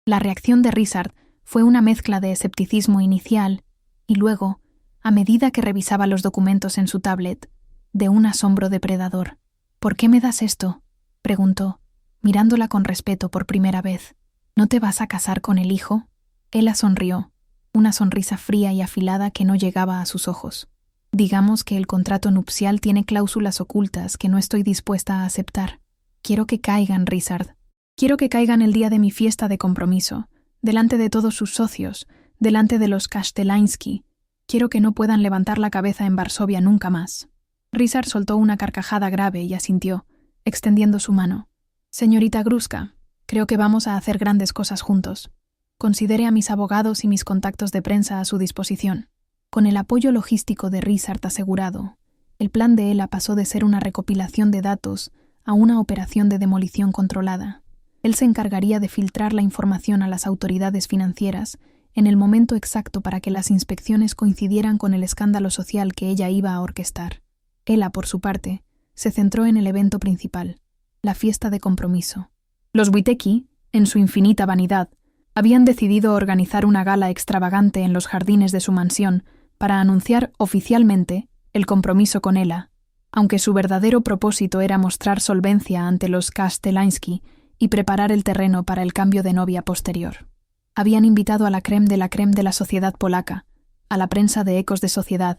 La reacción de Richard fue una mezcla de escepticismo inicial y luego, a medida que revisaba los documentos en su tablet, de un asombro depredador. «¿Por qué me das esto?», preguntó, mirándola con respeto por primera vez. «¿No te vas a casar con el hijo?». Ela sonrió, una sonrisa fría y afilada que no llegaba a sus ojos. «Digamos que el contrato nupcial tiene cláusulas ocultas que no estoy dispuesta a aceptar. Quiero que caigan, Richard. Quiero que caigan el día de mi fiesta de compromiso, delante de todos sus socios, delante de los Kasztelanski. Quiero que no puedan levantar la cabeza en Varsovia nunca más». Richard soltó una carcajada grave y asintió, extendiendo su mano. «Señorita Gruska, creo que vamos a hacer grandes cosas juntos. Considere a mis abogados y mis contactos de prensa a su disposición». Con el apoyo logístico de Richard asegurado, el plan de Ela pasó de ser una recopilación de datos a una operación de demolición controlada. Él se encargaría de filtrar la información a las autoridades financieras en el momento exacto para que las inspecciones coincidieran con el escándalo social que ella iba a orquestar. Ela, por su parte, se centró en el evento principal, la fiesta de compromiso. Los Witecki, en su infinita vanidad, habían decidido organizar una gala extravagante en los jardines de su mansión para anunciar oficialmente el compromiso con Ela, aunque su verdadero propósito era mostrar solvencia ante los Kasztelanski y preparar el terreno para el cambio de novia posterior. Habían invitado a la crème de la sociedad polaca, a la prensa de Ecos de Sociedad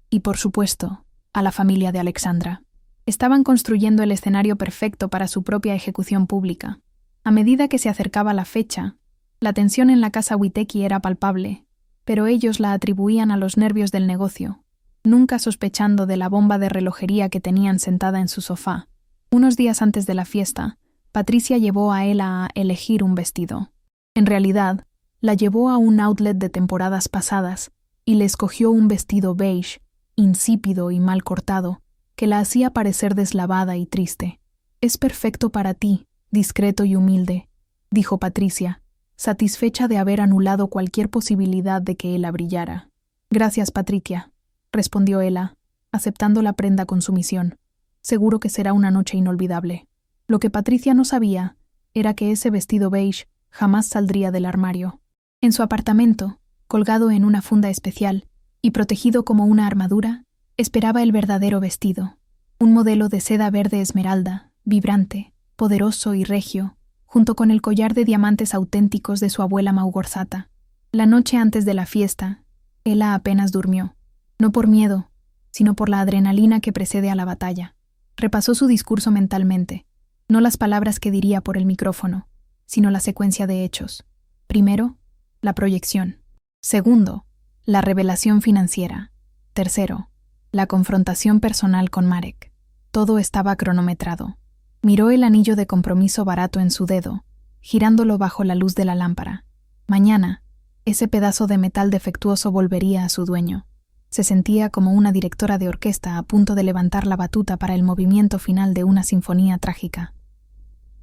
y, por supuesto, a la familia de Alexandra. Estaban construyendo el escenario perfecto para su propia ejecución pública. A medida que se acercaba la fecha, la tensión en la casa Witecki era palpable, pero ellos la atribuían a los nervios del negocio, nunca sospechando de la bomba de relojería que tenían sentada en su sofá. Unos días antes de la fiesta, Patricia llevó a Ela a elegir un vestido. En realidad, la llevó a un outlet de temporadas pasadas y le escogió un vestido beige, insípido y mal cortado, que la hacía parecer deslavada y triste. «Es perfecto para ti, discreto y humilde», dijo Patricia, satisfecha de haber anulado cualquier posibilidad de que Ela brillara. «Gracias, Patricia», respondió Ela, aceptando la prenda con sumisión. «Seguro que será una noche inolvidable». Lo que Patricia no sabía era que ese vestido beige jamás saldría del armario. En su apartamento, colgado en una funda especial, y protegido como una armadura, esperaba el verdadero vestido, un modelo de seda verde esmeralda, vibrante, poderoso y regio, junto con el collar de diamantes auténticos de su abuela Maugorzata. La noche antes de la fiesta, Ella apenas durmió, no por miedo, sino por la adrenalina que precede a la batalla. Repasó su discurso mentalmente, no las palabras que diría por el micrófono, sino la secuencia de hechos. Primero, la proyección. Segundo, la revelación financiera. Tercero, la confrontación personal con Marek. Todo estaba cronometrado. Miró el anillo de compromiso barato en su dedo, girándolo bajo la luz de la lámpara. Mañana, ese pedazo de metal defectuoso volvería a su dueño. Se sentía como una directora de orquesta a punto de levantar la batuta para el movimiento final de una sinfonía trágica.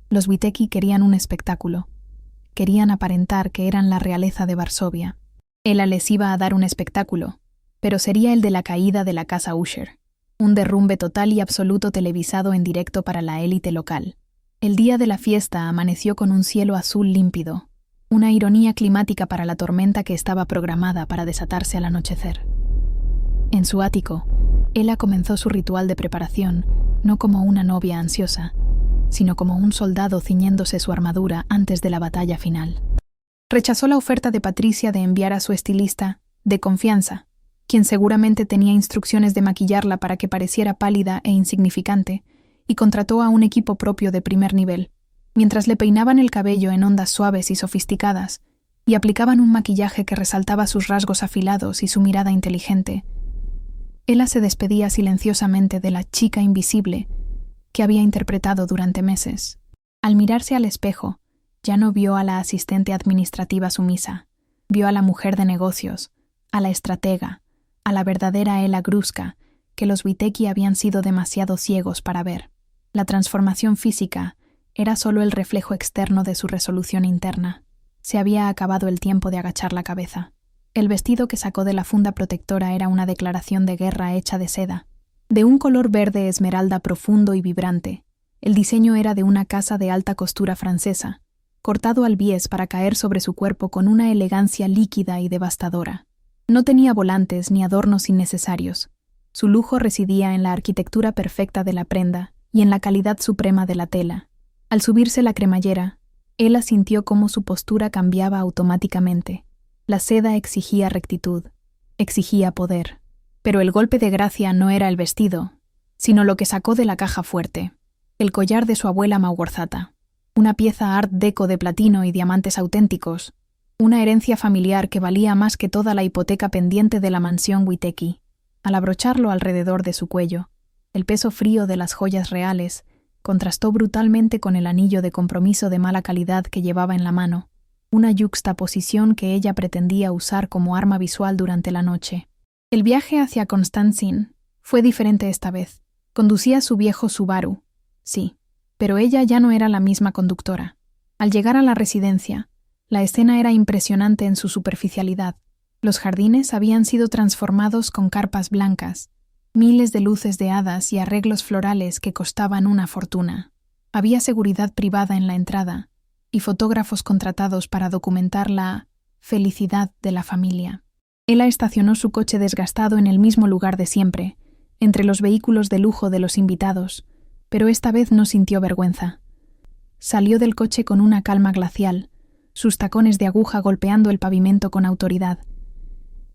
Los Witecki querían un espectáculo. Querían aparentar que eran la realeza de Varsovia. Ella les iba a dar un espectáculo, pero sería el de la caída de la casa Usher. Un derrumbe total y absoluto televisado en directo para la élite local. El día de la fiesta amaneció con un cielo azul límpido, una ironía climática para la tormenta que estaba programada para desatarse al anochecer. En su ático, Ella comenzó su ritual de preparación, no como una novia ansiosa, sino como un soldado ciñéndose su armadura antes de la batalla final. Rechazó la oferta de Patricia de enviar a su estilista, de confianza, quien seguramente tenía instrucciones de maquillarla para que pareciera pálida e insignificante, y contrató a un equipo propio de primer nivel, mientras le peinaban el cabello en ondas suaves y sofisticadas, y aplicaban un maquillaje que resaltaba sus rasgos afilados y su mirada inteligente. Ella se despedía silenciosamente de la chica invisible que había interpretado durante meses. Al mirarse al espejo, ya no vio a la asistente administrativa sumisa, vio a la mujer de negocios, a la estratega, a la verdadera Ella Gruska, que los Witecki habían sido demasiado ciegos para ver. La transformación física era solo el reflejo externo de su resolución interna. Se había acabado el tiempo de agachar la cabeza. El vestido que sacó de la funda protectora era una declaración de guerra hecha de seda, de un color verde esmeralda profundo y vibrante. El diseño era de una casa de alta costura francesa, cortado al bies para caer sobre su cuerpo con una elegancia líquida y devastadora. No tenía volantes ni adornos innecesarios. Su lujo residía en la arquitectura perfecta de la prenda y en la calidad suprema de la tela. Al subirse la cremallera, Ella sintió cómo su postura cambiaba automáticamente. La seda exigía rectitud, exigía poder. Pero el golpe de gracia no era el vestido, sino lo que sacó de la caja fuerte, el collar de su abuela Maugorzata, una pieza art deco de platino y diamantes auténticos, una herencia familiar que valía más que toda la hipoteca pendiente de la mansión Witecki. Al abrocharlo alrededor de su cuello, el peso frío de las joyas reales contrastó brutalmente con el anillo de compromiso de mala calidad que llevaba en la mano, una yuxtaposición que ella pretendía usar como arma visual durante la noche. El viaje hacia Konstantin fue diferente esta vez. Conducía su viejo Subaru, sí, pero ella ya no era la misma conductora. Al llegar a la residencia, la escena era impresionante en su superficialidad. Los jardines habían sido transformados con carpas blancas, miles de luces de hadas y arreglos florales que costaban una fortuna. Había seguridad privada en la entrada y fotógrafos contratados para documentar la felicidad de la familia. Ella estacionó su coche desgastado en el mismo lugar de siempre, entre los vehículos de lujo de los invitados, pero esta vez no sintió vergüenza. Salió del coche con una calma glacial, sus tacones de aguja golpeando el pavimento con autoridad.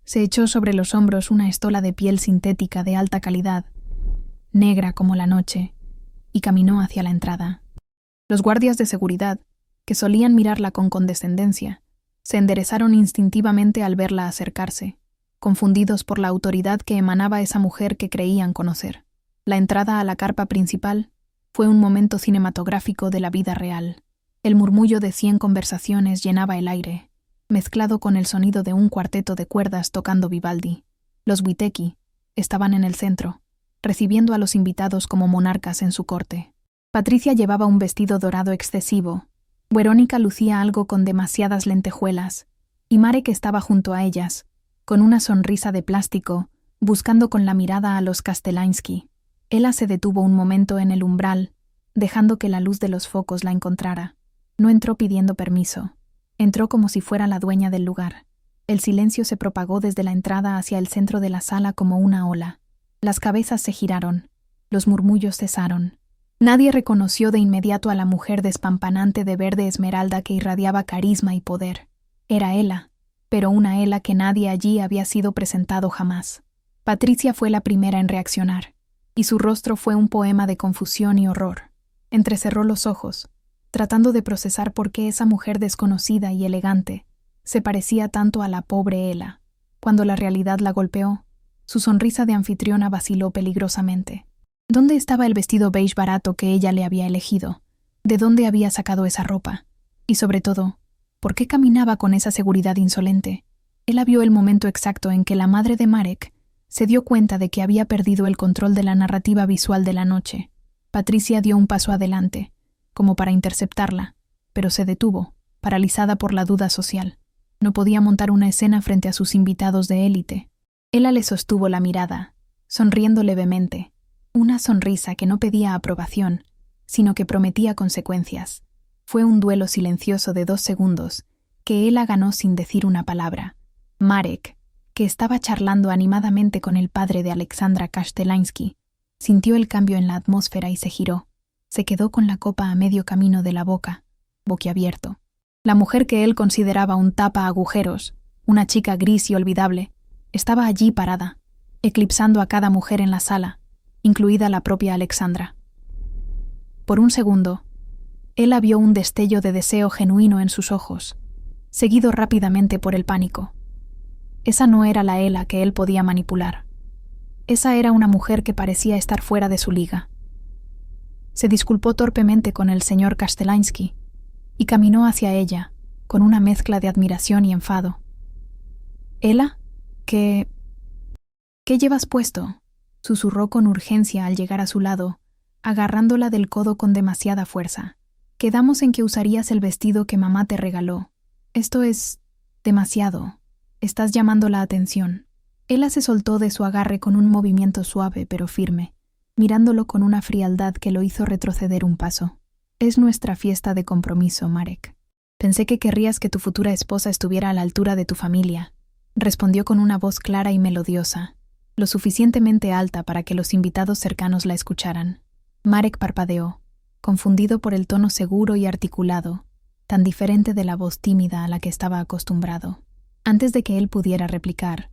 Se echó sobre los hombros una estola de piel sintética de alta calidad, negra como la noche, y caminó hacia la entrada. Los guardias de seguridad, que solían mirarla con condescendencia, se enderezaron instintivamente al verla acercarse, confundidos por la autoridad que emanaba esa mujer que creían conocer. La entrada a la carpa principal fue un momento cinematográfico de la vida real. El murmullo de 100 conversaciones llenaba el aire, mezclado con el sonido de un cuarteto de cuerdas tocando Vivaldi. Los Witecki estaban en el centro, recibiendo a los invitados como monarcas en su corte. Patricia llevaba un vestido dorado excesivo, Verónica lucía algo con demasiadas lentejuelas, y Marek estaba junto a ellas, con una sonrisa de plástico, buscando con la mirada a los Kastelansky. Ella se detuvo un momento en el umbral, dejando que la luz de los focos la encontrara. No entró pidiendo permiso. Entró como si fuera la dueña del lugar. El silencio se propagó desde la entrada hacia el centro de la sala como una ola. Las cabezas se giraron. Los murmullos cesaron. Nadie reconoció de inmediato a la mujer despampanante de verde esmeralda que irradiaba carisma y poder. Era Ela, pero una Ela que nadie allí había sido presentado jamás. Patricia fue la primera en reaccionar, y su rostro fue un poema de confusión y horror. Entrecerró los ojos, tratando de procesar por qué esa mujer desconocida y elegante se parecía tanto a la pobre Ela. Cuando la realidad la golpeó, su sonrisa de anfitriona vaciló peligrosamente. ¿Dónde estaba el vestido beige barato que ella le había elegido? ¿De dónde había sacado esa ropa? Y sobre todo, ¿por qué caminaba con esa seguridad insolente? Ela vio el momento exacto en que la madre de Marek se dio cuenta de que había perdido el control de la narrativa visual de la noche. Patricia dio un paso adelante, como para interceptarla, pero se detuvo, paralizada por la duda social. No podía montar una escena frente a sus invitados de élite. Ela le sostuvo la mirada, sonriendo levemente, una sonrisa que no pedía aprobación, sino que prometía consecuencias. Fue un duelo silencioso de 2 segundos, que Ela ganó sin decir una palabra. Marek, que estaba charlando animadamente con el padre de Alexandra Kastelansky, sintió el cambio en la atmósfera y se giró. Se quedó con la copa a medio camino de la boca, boquiabierto. La mujer que él consideraba un tapa agujeros, una chica gris y olvidable, estaba allí parada, eclipsando a cada mujer en la sala, incluida la propia Alexandra. Por un segundo, Ela vio un destello de deseo genuino en sus ojos, seguido rápidamente por el pánico. Esa no era la Ela que él podía manipular. Esa era una mujer que parecía estar fuera de su liga. Se disculpó torpemente con el señor Kastelansky y caminó hacia ella, con una mezcla de admiración y enfado. «¿Ela? ¿Qué llevas puesto?», susurró con urgencia al llegar a su lado, agarrándola del codo con demasiada fuerza. «Quedamos en que usarías el vestido que mamá te regaló. Esto es demasiado. Estás llamando la atención». Ela se soltó de su agarre con un movimiento suave pero firme, mirándolo con una frialdad que lo hizo retroceder un paso. «Es nuestra fiesta de compromiso, Marek. Pensé que querrías que tu futura esposa estuviera a la altura de tu familia», respondió con una voz clara y melodiosa, lo suficientemente alta para que los invitados cercanos la escucharan. Marek parpadeó, confundido por el tono seguro y articulado, tan diferente de la voz tímida a la que estaba acostumbrado. Antes de que él pudiera replicar,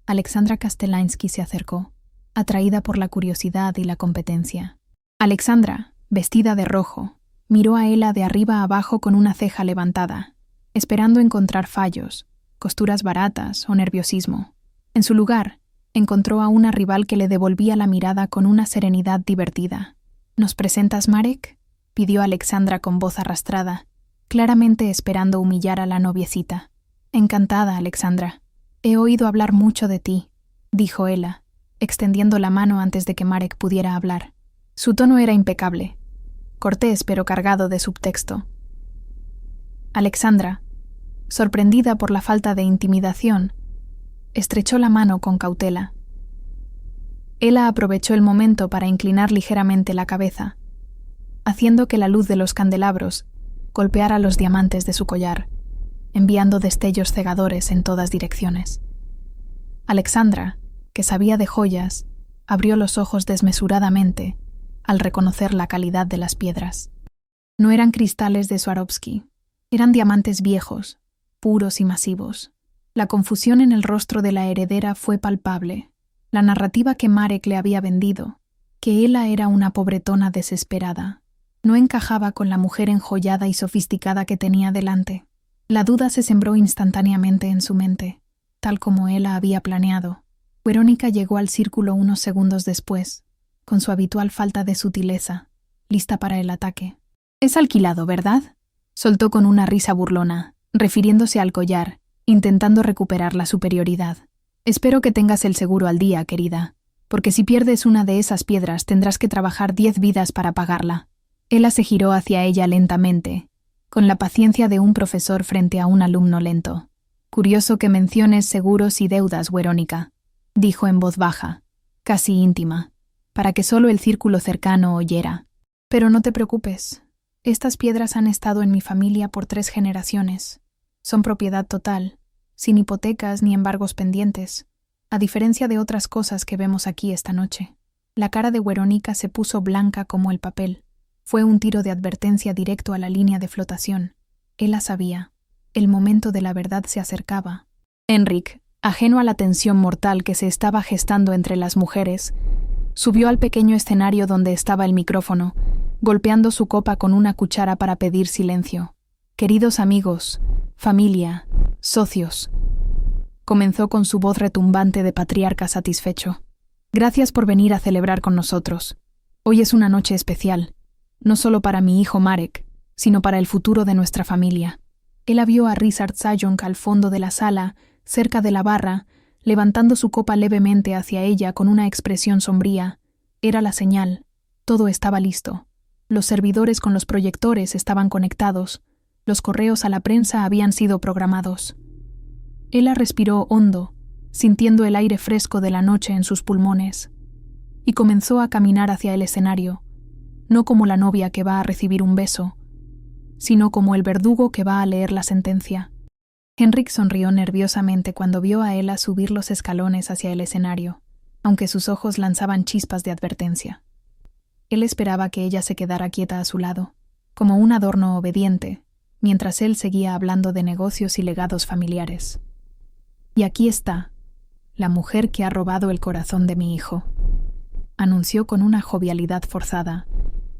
Alexandra Kastelansky se acercó, atraída por la curiosidad y la competencia. Alexandra, vestida de rojo, miró a Ela de arriba a abajo con una ceja levantada, esperando encontrar fallos, costuras baratas o nerviosismo. En su lugar, encontró a una rival que le devolvía la mirada con una serenidad divertida. «¿Nos presentas, Marek?», pidió Alexandra con voz arrastrada, claramente esperando humillar a la noviecita. «Encantada, Alexandra. He oído hablar mucho de ti», dijo Ela, extendiendo la mano antes de que Marek pudiera hablar. Su tono era impecable, cortés pero cargado de subtexto. Alexandra, sorprendida por la falta de intimidación, estrechó la mano con cautela. Ela aprovechó el momento para inclinar ligeramente la cabeza, haciendo que la luz de los candelabros golpeara los diamantes de su collar, enviando destellos cegadores en todas direcciones. Alexandra, que sabía de joyas, abrió los ojos desmesuradamente al reconocer la calidad de las piedras. No eran cristales de Swarovski, eran diamantes viejos, puros y masivos. La confusión en el rostro de la heredera fue palpable. La narrativa que Marek le había vendido, que Ela era una pobretona desesperada, no encajaba con la mujer enjollada y sofisticada que tenía delante. La duda se sembró instantáneamente en su mente, tal como Ela había planeado. Verónica llegó al círculo unos segundos después, con su habitual falta de sutileza, lista para el ataque. «Es alquilado, ¿verdad?», soltó con una risa burlona, refiriéndose al collar, intentando recuperar la superioridad. «Espero que tengas el seguro al día, querida, porque si pierdes una de esas piedras tendrás que trabajar 10 vidas para pagarla». Ela se giró hacia ella lentamente, con la paciencia de un profesor frente a un alumno lento. «Curioso que menciones seguros y deudas, Verónica», dijo en voz baja, casi íntima, para que solo el círculo cercano oyera. «Pero no te preocupes. Estas piedras han estado en mi familia por 3 generaciones. Son propiedad total, sin hipotecas ni embargos pendientes, a diferencia de otras cosas que vemos aquí esta noche. La cara de Verónica se puso blanca como el papel. Fue un tiro de advertencia directo a la línea de flotación. Ella sabía. El momento de la verdad se acercaba. Henrik, ajeno a la tensión mortal que se estaba gestando entre las mujeres, subió al pequeño escenario donde estaba el micrófono, golpeando su copa con una cuchara para pedir silencio. «Queridos amigos, familia, socios», comenzó con su voz retumbante de patriarca satisfecho. «Gracias por venir a celebrar con nosotros. Hoy es una noche especial, no solo para mi hijo Marek, sino para el futuro de nuestra familia». Él vio a Ryszard Sajonc al fondo de la sala, cerca de la barra, levantando su copa levemente hacia ella con una expresión sombría. Era la señal. Todo estaba listo. Los servidores con los proyectores estaban conectados. Los correos a la prensa habían sido programados. Ella respiró hondo, sintiendo el aire fresco de la noche en sus pulmones, y comenzó a caminar hacia el escenario, no como la novia que va a recibir un beso, sino como el verdugo que va a leer la sentencia. Henrik sonrió nerviosamente cuando vio a Ella subir los escalones hacia el escenario, aunque sus ojos lanzaban chispas de advertencia. Él esperaba que ella se quedara quieta a su lado, como un adorno obediente, mientras él seguía hablando de negocios y legados familiares. «Y aquí está, la mujer que ha robado el corazón de mi hijo», anunció con una jovialidad forzada,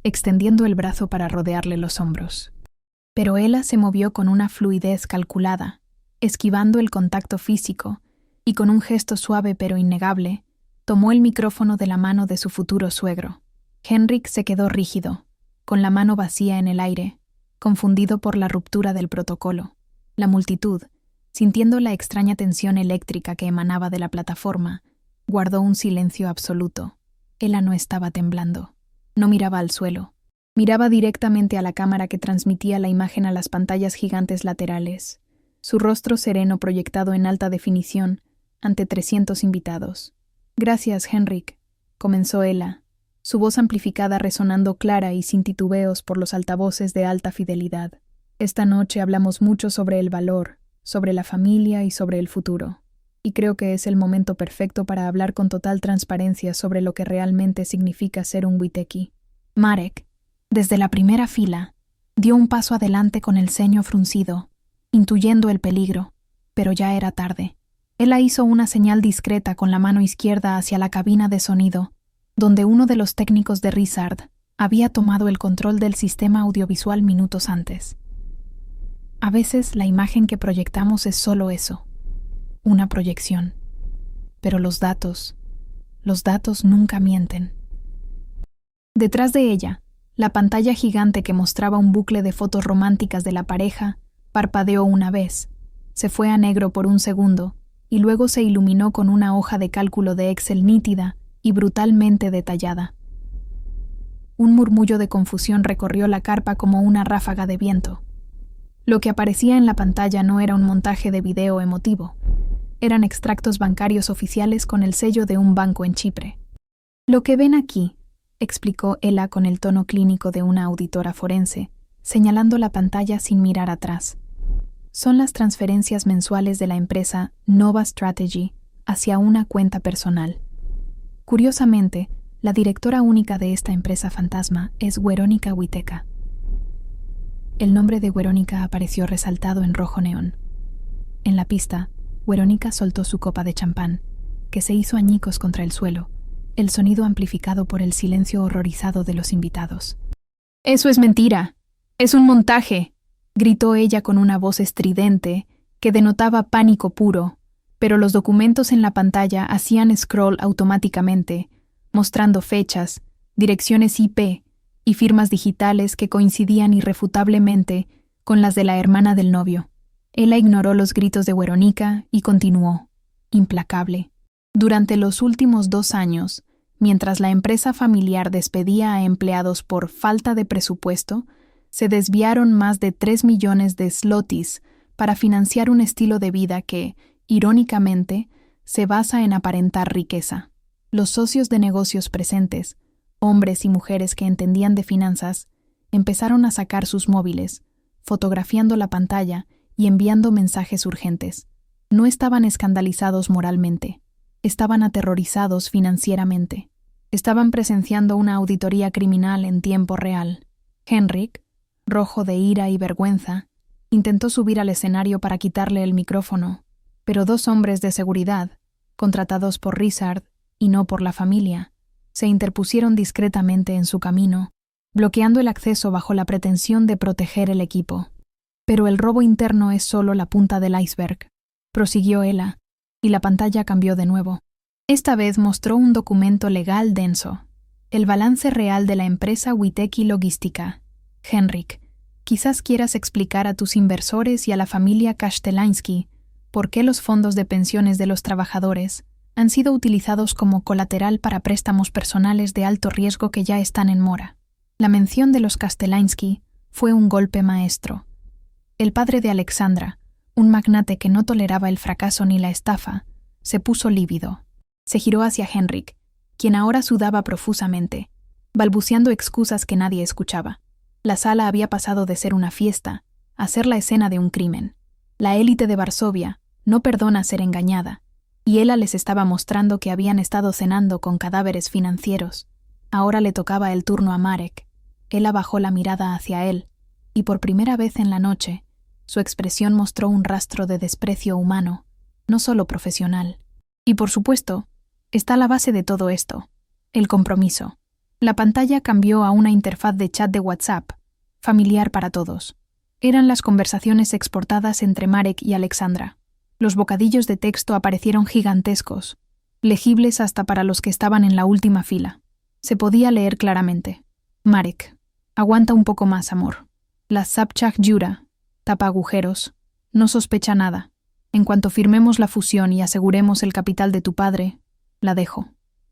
extendiendo el brazo para rodearle los hombros. Pero Ella se movió con una fluidez calculada, esquivando el contacto físico, y con un gesto suave pero innegable, tomó el micrófono de la mano de su futuro suegro. Henrik se quedó rígido, con la mano vacía en el aire, confundido por la ruptura del protocolo. La multitud, sintiendo la extraña tensión eléctrica que emanaba de la plataforma, guardó un silencio absoluto. Ella no estaba temblando. No miraba al suelo. Miraba directamente a la cámara que transmitía la imagen a las pantallas gigantes laterales, su rostro sereno proyectado en alta definición ante 300 invitados. «Gracias, Henrik», comenzó Ella, su voz amplificada resonando clara y sin titubeos por los altavoces de alta fidelidad. «Esta noche hablamos mucho sobre el valor, sobre la familia y sobre el futuro, y creo que es el momento perfecto para hablar con total transparencia sobre lo que realmente significa ser un Witecki». Marek, desde la primera fila, dio un paso adelante con el ceño fruncido, intuyendo el peligro, pero ya era tarde. Ella hizo una señal discreta con la mano izquierda hacia la cabina de sonido, donde uno de los técnicos de Ryszard había tomado el control del sistema audiovisual minutos antes. A veces la imagen que proyectamos es solo eso, una proyección. Pero los datos nunca mienten. Detrás de ella, la pantalla gigante que mostraba un bucle de fotos románticas de la pareja parpadeó una vez, se fue a negro por un segundo y luego se iluminó con una hoja de cálculo de Excel nítida y brutalmente detallada. Un murmullo de confusión recorrió la carpa como una ráfaga de viento. Lo que aparecía en la pantalla no era un montaje de video emotivo, eran extractos bancarios oficiales con el sello de un banco en Chipre. «Lo que ven aquí», explicó Ella con el tono clínico de una auditora forense, señalando la pantalla sin mirar atrás. «Son las transferencias mensuales de la empresa Nova Strategy hacia una cuenta personal. Curiosamente, la directora única de esta empresa fantasma es Werónica Witecka». El nombre de Werónica apareció resaltado en rojo neón. En la pista, Werónica soltó su copa de champán, que se hizo añicos contra el suelo, el sonido amplificado por el silencio horrorizado de los invitados. «¡Eso es mentira! ¡Es un montaje!», gritó ella con una voz estridente que denotaba pánico puro, pero los documentos en la pantalla hacían scroll automáticamente, mostrando fechas, direcciones IP y firmas digitales que coincidían irrefutablemente con las de la hermana del novio. Ella ignoró los gritos de Werónica y continuó, implacable. Durante los últimos 2 años, mientras la empresa familiar despedía a empleados por falta de presupuesto, se desviaron más de 3 millones de zlotys para financiar un estilo de vida que, irónicamente, se basa en aparentar riqueza. Los socios de negocios presentes, hombres y mujeres que entendían de finanzas, empezaron a sacar sus móviles, fotografiando la pantalla y enviando mensajes urgentes. No estaban escandalizados moralmente, estaban aterrorizados financieramente. Estaban presenciando una auditoría criminal en tiempo real. Henrik, rojo de ira y vergüenza, intentó subir al escenario para quitarle el micrófono, pero dos hombres de seguridad, contratados por Richard y no por la familia, se interpusieron discretamente en su camino, bloqueando el acceso bajo la pretensión de proteger el equipo. Pero el robo interno es solo la punta del iceberg, prosiguió Ella, y la pantalla cambió de nuevo. Esta vez mostró un documento legal denso, el balance real de la empresa Witecki Logística. Henrik, quizás quieras explicar a tus inversores y a la familia Kastelansky por qué los fondos de pensiones de los trabajadores han sido utilizados como colateral para préstamos personales de alto riesgo que ya están en mora. La mención de los Kastelansky fue un golpe maestro. El padre de Alexandra, un magnate que no toleraba el fracaso ni la estafa, se puso lívido. Se giró hacia Henrik, quien ahora sudaba profusamente, balbuceando excusas que nadie escuchaba. La sala había pasado de ser una fiesta a ser la escena de un crimen. La élite de Varsovia no perdona ser engañada, y Ella les estaba mostrando que habían estado cenando con cadáveres financieros. Ahora le tocaba el turno a Marek. Ella bajó la mirada hacia él, y por primera vez en la noche, su expresión mostró un rastro de desprecio humano, no solo profesional. Y por supuesto, está la base de todo esto, el compromiso. La pantalla cambió a una interfaz de chat de WhatsApp, familiar para todos. Eran las conversaciones exportadas entre Marek y Alexandra. Los bocadillos de texto aparecieron gigantescos, legibles hasta para los que estaban en la última fila. Se podía leer claramente. Marek, aguanta un poco más, amor. La Sapchak Jura, tapa agujeros, no sospecha nada. En cuanto firmemos la fusión y aseguremos el capital de tu padre, la dejo.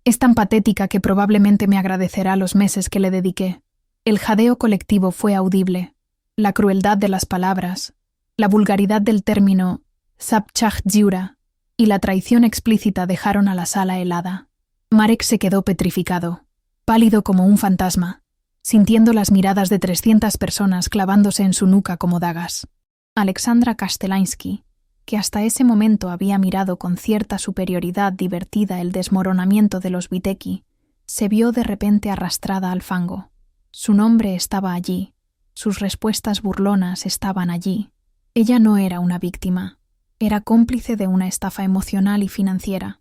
Es tan patética que probablemente me agradecerá los meses que le dediqué. El jadeo colectivo fue audible. La crueldad de las palabras, la vulgaridad del término Sapchak-Jura y la traición explícita dejaron a la sala helada. Marek se quedó petrificado, pálido como un fantasma, sintiendo las miradas de 300 personas clavándose en su nuca como dagas. Alexandra Kastelansky, que hasta ese momento había mirado con cierta superioridad divertida el desmoronamiento de los Witecki, se vio de repente arrastrada al fango. Su nombre estaba allí, sus respuestas burlonas estaban allí. Ella no era una víctima, era cómplice de una estafa emocional y financiera.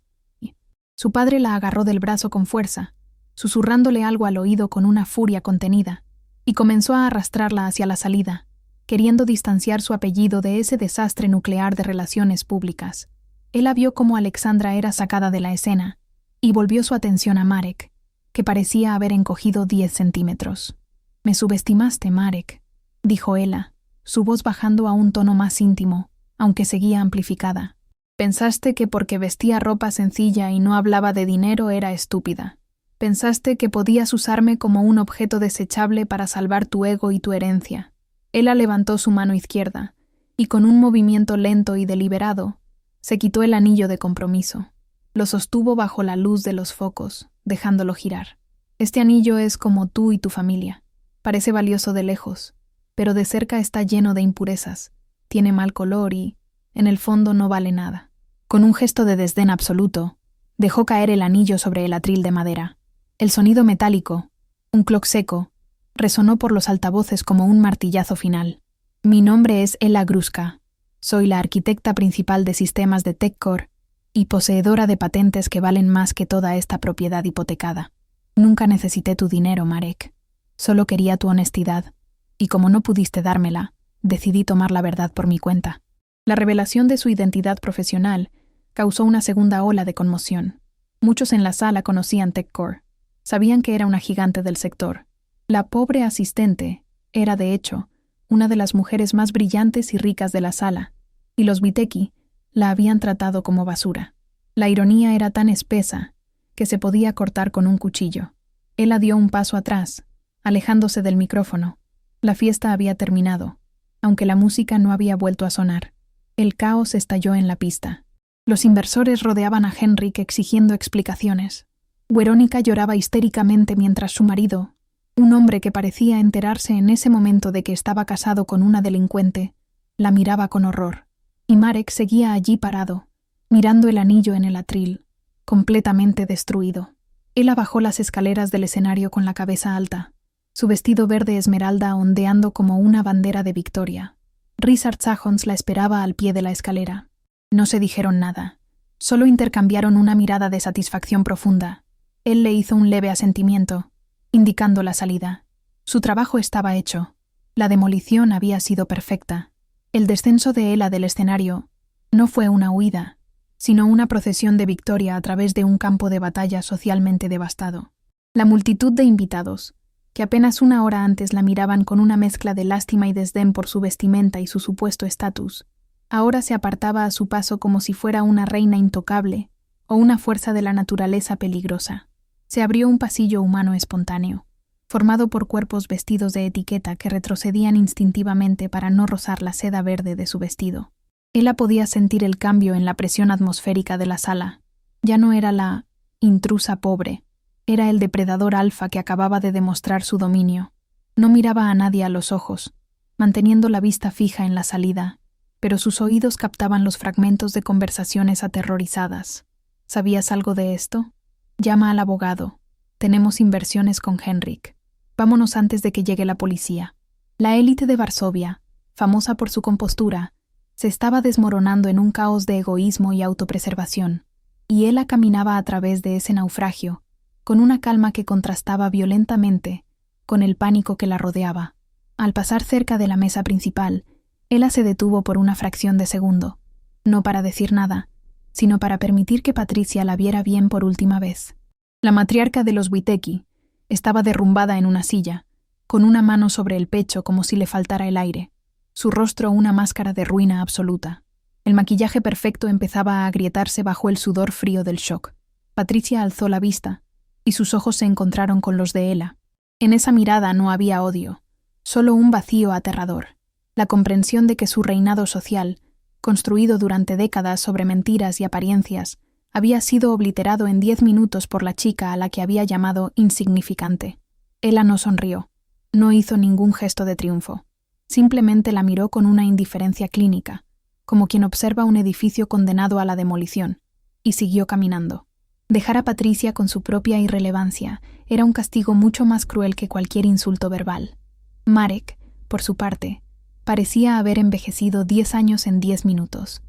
Su padre la agarró del brazo con fuerza, susurrándole algo al oído con una furia contenida, y comenzó a arrastrarla hacia la salida, queriendo distanciar su apellido de ese desastre nuclear de relaciones públicas. Él vio cómo Alexandra era sacada de la escena, y volvió su atención a Marek, que parecía haber encogido 10 centímetros. «Me subestimaste, Marek», dijo Ella, su voz bajando a un tono más íntimo, aunque seguía amplificada. «Pensaste que porque vestía ropa sencilla y no hablaba de dinero era estúpida. Pensaste que podías usarme como un objeto desechable para salvar tu ego y tu herencia». Ella levantó su mano izquierda, y con un movimiento lento y deliberado, se quitó el anillo de compromiso. Lo sostuvo bajo la luz de los focos, dejándolo girar. «Este anillo es como tú y tu familia. Parece valioso de lejos, pero de cerca está lleno de impurezas, tiene mal color y, en el fondo, no vale nada». Con un gesto de desdén absoluto, dejó caer el anillo sobre el atril de madera. El sonido metálico, un cloc seco, resonó por los altavoces como un martillazo final. «Mi nombre es Ella Gruska. Soy la arquitecta principal de sistemas de TechCore y poseedora de patentes que valen más que toda esta propiedad hipotecada. Nunca necesité tu dinero, Marek. Solo quería tu honestidad, y como no pudiste dármela, decidí tomar la verdad por mi cuenta». La revelación de su identidad profesional causó una segunda ola de conmoción. Muchos en la sala conocían TechCore. Sabían que era una gigante del sector. La pobre asistente era, de hecho, una de las mujeres más brillantes y ricas de la sala, y los Witecki la habían tratado como basura. La ironía era tan espesa que se podía cortar con un cuchillo. Ella dio un paso atrás, alejándose del micrófono. La fiesta había terminado, aunque la música no había vuelto a sonar. El caos estalló en la pista. Los inversores rodeaban a Henrik exigiendo explicaciones. Verónica lloraba histéricamente mientras su marido, un hombre que parecía enterarse en ese momento de que estaba casado con una delincuente, la miraba con horror. y Marek seguía allí parado, mirando el anillo en el atril, completamente destruido. Él bajó las escaleras del escenario con la cabeza alta, su vestido verde esmeralda ondeando como una bandera de victoria. Richard Sajons la esperaba al pie de la escalera. No se dijeron nada, solo intercambiaron una mirada de satisfacción profunda. Él le hizo un leve asentimiento, indicando la salida. Su trabajo estaba hecho. La demolición había sido perfecta. El descenso de Ela del escenario no fue una huida, sino una procesión de victoria a través de un campo de batalla socialmente devastado. La multitud de invitados, que apenas una hora antes la miraban con una mezcla de lástima y desdén por su vestimenta y su supuesto estatus, ahora se apartaba a su paso como si fuera una reina intocable o una fuerza de la naturaleza peligrosa. Se abrió un pasillo humano espontáneo, formado por cuerpos vestidos de etiqueta que retrocedían instintivamente para no rozar la seda verde de su vestido. Ella podía sentir el cambio en la presión atmosférica de la sala. Ya no era la intrusa pobre, era el depredador alfa que acababa de demostrar su dominio. No miraba a nadie a los ojos, manteniendo la vista fija en la salida, pero sus oídos captaban los fragmentos de conversaciones aterrorizadas. ¿Sabías algo de esto? Llama al abogado. Tenemos inversiones con Henrik. Vámonos antes de que llegue la policía. La élite de Varsovia, famosa por su compostura, se estaba desmoronando en un caos de egoísmo y autopreservación, y Ela caminaba a través de ese naufragio, con una calma que contrastaba violentamente con el pánico que la rodeaba. Al pasar cerca de la mesa principal, Ela se detuvo por una fracción de segundo, no para decir nada, sino para permitir que Patricia la viera bien por última vez. La matriarca de los Witecki estaba derrumbada en una silla, con una mano sobre el pecho como si le faltara el aire, su rostro una máscara de ruina absoluta. El maquillaje perfecto empezaba a agrietarse bajo el sudor frío del shock. Patricia alzó la vista, y sus ojos se encontraron con los de Ela. En esa mirada no había odio, solo un vacío aterrador, la comprensión de que su reinado social, construido durante décadas sobre mentiras y apariencias, había sido obliterado en 10 minutos por la chica a la que había llamado insignificante. Ela no sonrió, no hizo ningún gesto de triunfo. Simplemente la miró con una indiferencia clínica, como quien observa un edificio condenado a la demolición, y siguió caminando. Dejar a Patricia con su propia irrelevancia era un castigo mucho más cruel que cualquier insulto verbal. Marek, por su parte, parecía haber envejecido 10 años en 10 minutos.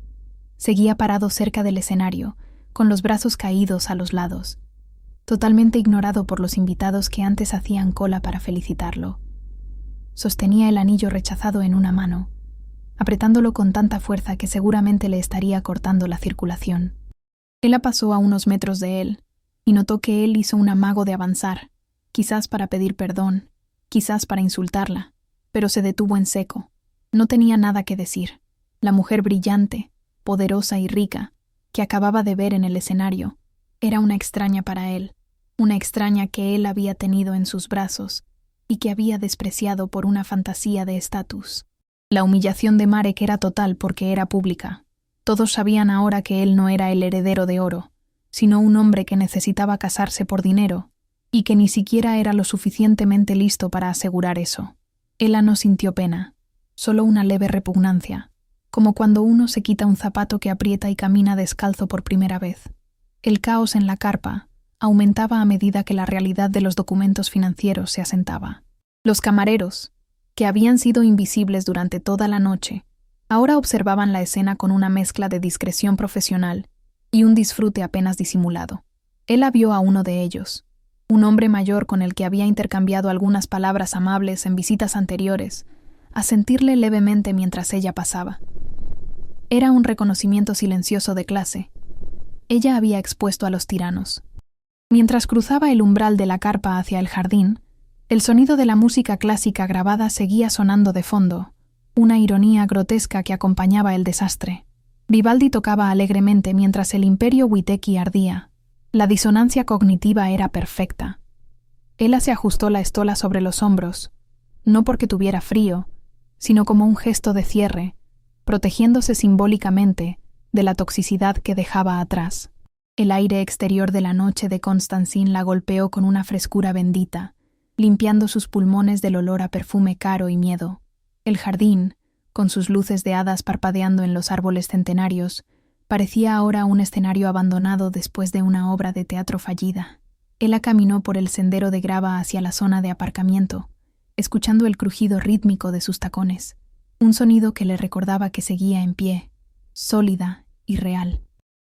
Seguía parado cerca del escenario, con los brazos caídos a los lados, totalmente ignorado por los invitados que antes hacían cola para felicitarlo. Sostenía el anillo rechazado en una mano, apretándolo con tanta fuerza que seguramente le estaría cortando la circulación. Ela pasó a unos metros de él, y notó que él hizo un amago de avanzar, quizás para pedir perdón, quizás para insultarla, pero se detuvo en seco. No tenía nada que decir. La mujer brillante, poderosa y rica, que acababa de ver en el escenario, era una extraña para él, una extraña que él había tenido en sus brazos y que había despreciado por una fantasía de estatus. La humillación de Marek era total porque era pública. Todos sabían ahora que él no era el heredero de oro, sino un hombre que necesitaba casarse por dinero y que ni siquiera era lo suficientemente listo para asegurar eso. Ela no sintió pena, solo una leve repugnancia, como cuando uno se quita un zapato que aprieta y camina descalzo por primera vez. El caos en la carpa aumentaba a medida que la realidad de los documentos financieros se asentaba. Los camareros, que habían sido invisibles durante toda la noche, ahora observaban la escena con una mezcla de discreción profesional y un disfrute apenas disimulado. Ela vio a uno de ellos, un hombre mayor con el que había intercambiado algunas palabras amables en visitas anteriores, asentirle levemente mientras ella pasaba. Era un reconocimiento silencioso de clase. Ella había expuesto a los tiranos. Mientras cruzaba el umbral de la carpa hacia el jardín, el sonido de la música clásica grabada seguía sonando de fondo, una ironía grotesca que acompañaba el desastre. Vivaldi tocaba alegremente mientras el imperio Witecki ardía. La disonancia cognitiva era perfecta. Ela se ajustó la estola sobre los hombros, no porque tuviera frío, sino como un gesto de cierre, protegiéndose simbólicamente de la toxicidad que dejaba atrás. El aire exterior de la noche de Constantin la golpeó con una frescura bendita, limpiando sus pulmones del olor a perfume caro y miedo. El jardín, con sus luces de hadas parpadeando en los árboles centenarios, parecía ahora un escenario abandonado después de una obra de teatro fallida. Ella caminó por el sendero de grava hacia la zona de aparcamiento, escuchando el crujido rítmico de sus tacones, un sonido que le recordaba que seguía en pie, sólida y real.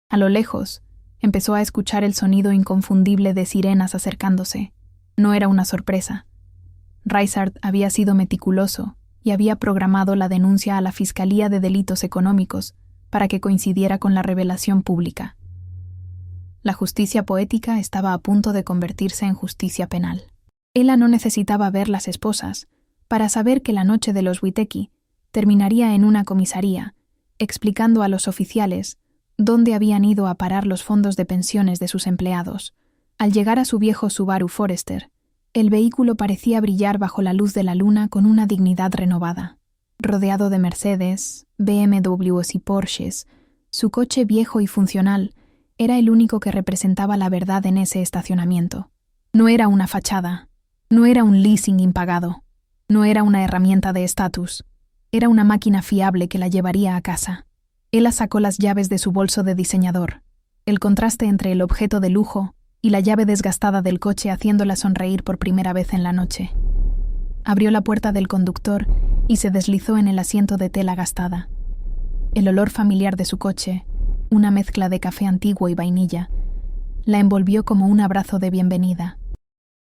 A lo lejos, empezó a escuchar el sonido inconfundible de sirenas acercándose. No era una sorpresa. Reisart había sido meticuloso y había programado la denuncia a la Fiscalía de Delitos Económicos para que coincidiera con la revelación pública. La justicia poética estaba a punto de convertirse en justicia penal. Ella no necesitaba ver las esposas para saber que la noche de los Witecki terminaría en una comisaría, explicando a los oficiales dónde habían ido a parar los fondos de pensiones de sus empleados. Al llegar a su viejo Subaru Forester, el vehículo parecía brillar bajo la luz de la luna con una dignidad renovada. Rodeado de Mercedes, BMWs y Porsches, su coche viejo y funcional era el único que representaba la verdad en ese estacionamiento. No era una fachada, no era un leasing impagado, no era una herramienta de estatus, era una máquina fiable que la llevaría a casa. Ella sacó las llaves de su bolso de diseñador, el contraste entre el objeto de lujo y la llave desgastada del coche haciéndola sonreír por primera vez en la noche. Abrió la puerta del conductor y se deslizó en el asiento de tela gastada. El olor familiar de su coche, una mezcla de café antiguo y vainilla, la envolvió como un abrazo de bienvenida.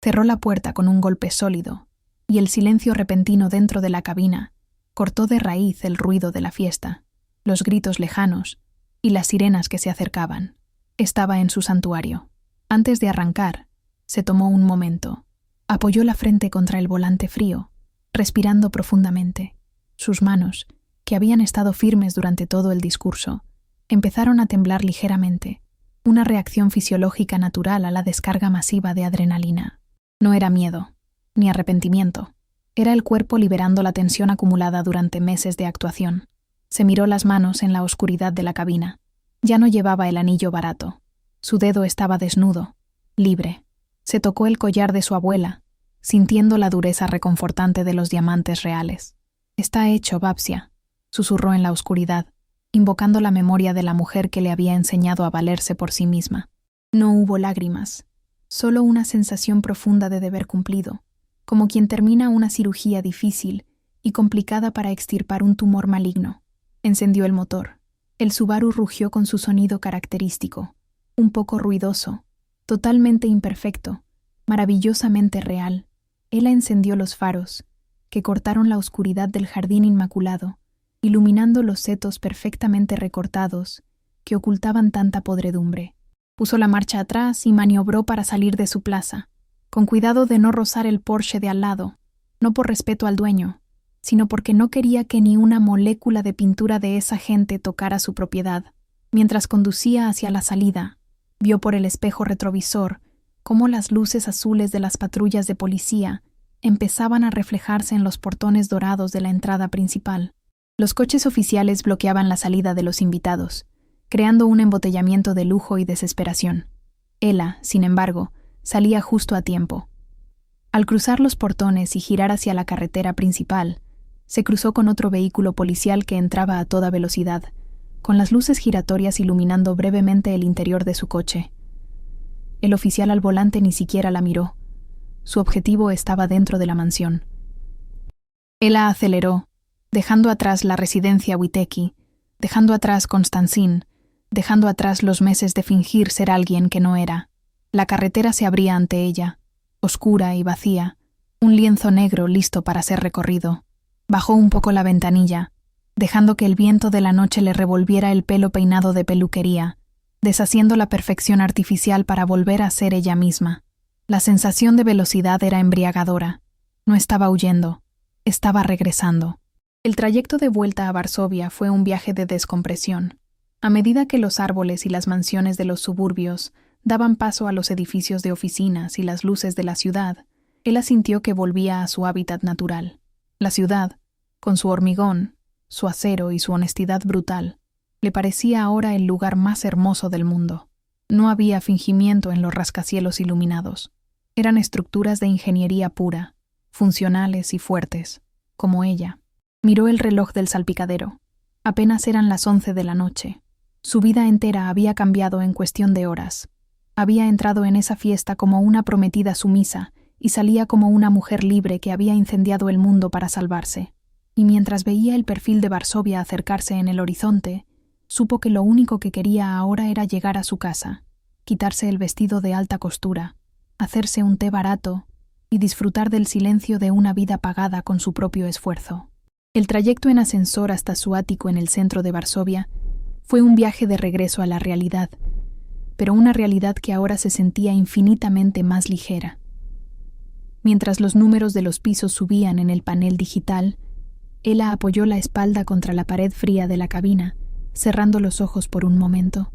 Cerró la puerta con un golpe sólido, y el silencio repentino dentro de la cabina cortó de raíz el ruido de la fiesta, los gritos lejanos y las sirenas que se acercaban. Estaba en su santuario. Antes de arrancar, se tomó un momento. Apoyó la frente contra el volante frío, respirando profundamente. Sus manos, que habían estado firmes durante todo el discurso, empezaron a temblar ligeramente, una reacción fisiológica natural a la descarga masiva de adrenalina. No era miedo, ni arrepentimiento. Era el cuerpo liberando la tensión acumulada durante meses de actuación. Se miró las manos en la oscuridad de la cabina. Ya no llevaba el anillo barato. Su dedo estaba desnudo, libre. Se tocó el collar de su abuela, sintiendo la dureza reconfortante de los diamantes reales. «Está hecho, Babsia», susurró en la oscuridad, invocando la memoria de la mujer que le había enseñado a valerse por sí misma. No hubo lágrimas, solo una sensación profunda de deber cumplido, como quien termina una cirugía difícil y complicada para extirpar un tumor maligno. Encendió el motor. El Subaru rugió con su sonido característico, un poco ruidoso, totalmente imperfecto, maravillosamente real. Ella encendió los faros, que cortaron la oscuridad del jardín inmaculado, iluminando los setos perfectamente recortados que ocultaban tanta podredumbre. Puso la marcha atrás y maniobró para salir de su plaza, con cuidado de no rozar el Porsche de al lado, no por respeto al dueño, sino porque no quería que ni una molécula de pintura de esa gente tocara su propiedad. Mientras conducía hacia la salida, vio por el espejo retrovisor cómo las luces azules de las patrullas de policía empezaban a reflejarse en los portones dorados de la entrada principal. Los coches oficiales bloqueaban la salida de los invitados, creando un embotellamiento de lujo y desesperación. Ella, sin embargo, salía justo a tiempo. Al cruzar los portones y girar hacia la carretera principal, se cruzó con otro vehículo policial que entraba a toda velocidad, con las luces giratorias iluminando brevemente el interior de su coche. El oficial al volante ni siquiera la miró. Su objetivo estaba dentro de la mansión. Ella aceleró, dejando atrás la residencia Witecki, dejando atrás Constantin, dejando atrás los meses de fingir ser alguien que no era. La carretera se abría ante ella, oscura y vacía, un lienzo negro listo para ser recorrido. Bajó un poco la ventanilla, dejando que el viento de la noche le revolviera el pelo peinado de peluquería, deshaciendo la perfección artificial para volver a ser ella misma. La sensación de velocidad era embriagadora. No estaba huyendo, estaba regresando. El trayecto de vuelta a Varsovia fue un viaje de descompresión. A medida que los árboles y las mansiones de los suburbios daban paso a los edificios de oficinas y las luces de la ciudad, ella sintió que volvía a su hábitat natural. La ciudad, con su hormigón, su acero y su honestidad brutal, le parecía ahora el lugar más hermoso del mundo. No había fingimiento en los rascacielos iluminados. Eran estructuras de ingeniería pura, funcionales y fuertes, como ella. Miró el reloj del salpicadero. Apenas eran las 11 de la noche. Su vida entera había cambiado en cuestión de horas. Había entrado en esa fiesta como una prometida sumisa y salía como una mujer libre que había incendiado el mundo para salvarse. Y mientras veía el perfil de Varsovia acercarse en el horizonte, supo que lo único que quería ahora era llegar a su casa, quitarse el vestido de alta costura, hacerse un té barato y disfrutar del silencio de una vida pagada con su propio esfuerzo. El trayecto en ascensor hasta su ático en el centro de Varsovia fue un viaje de regreso a la realidad, pero una realidad que ahora se sentía infinitamente más ligera. Mientras los números de los pisos subían en el panel digital, Ella apoyó la espalda contra la pared fría de la cabina, cerrando los ojos por un momento.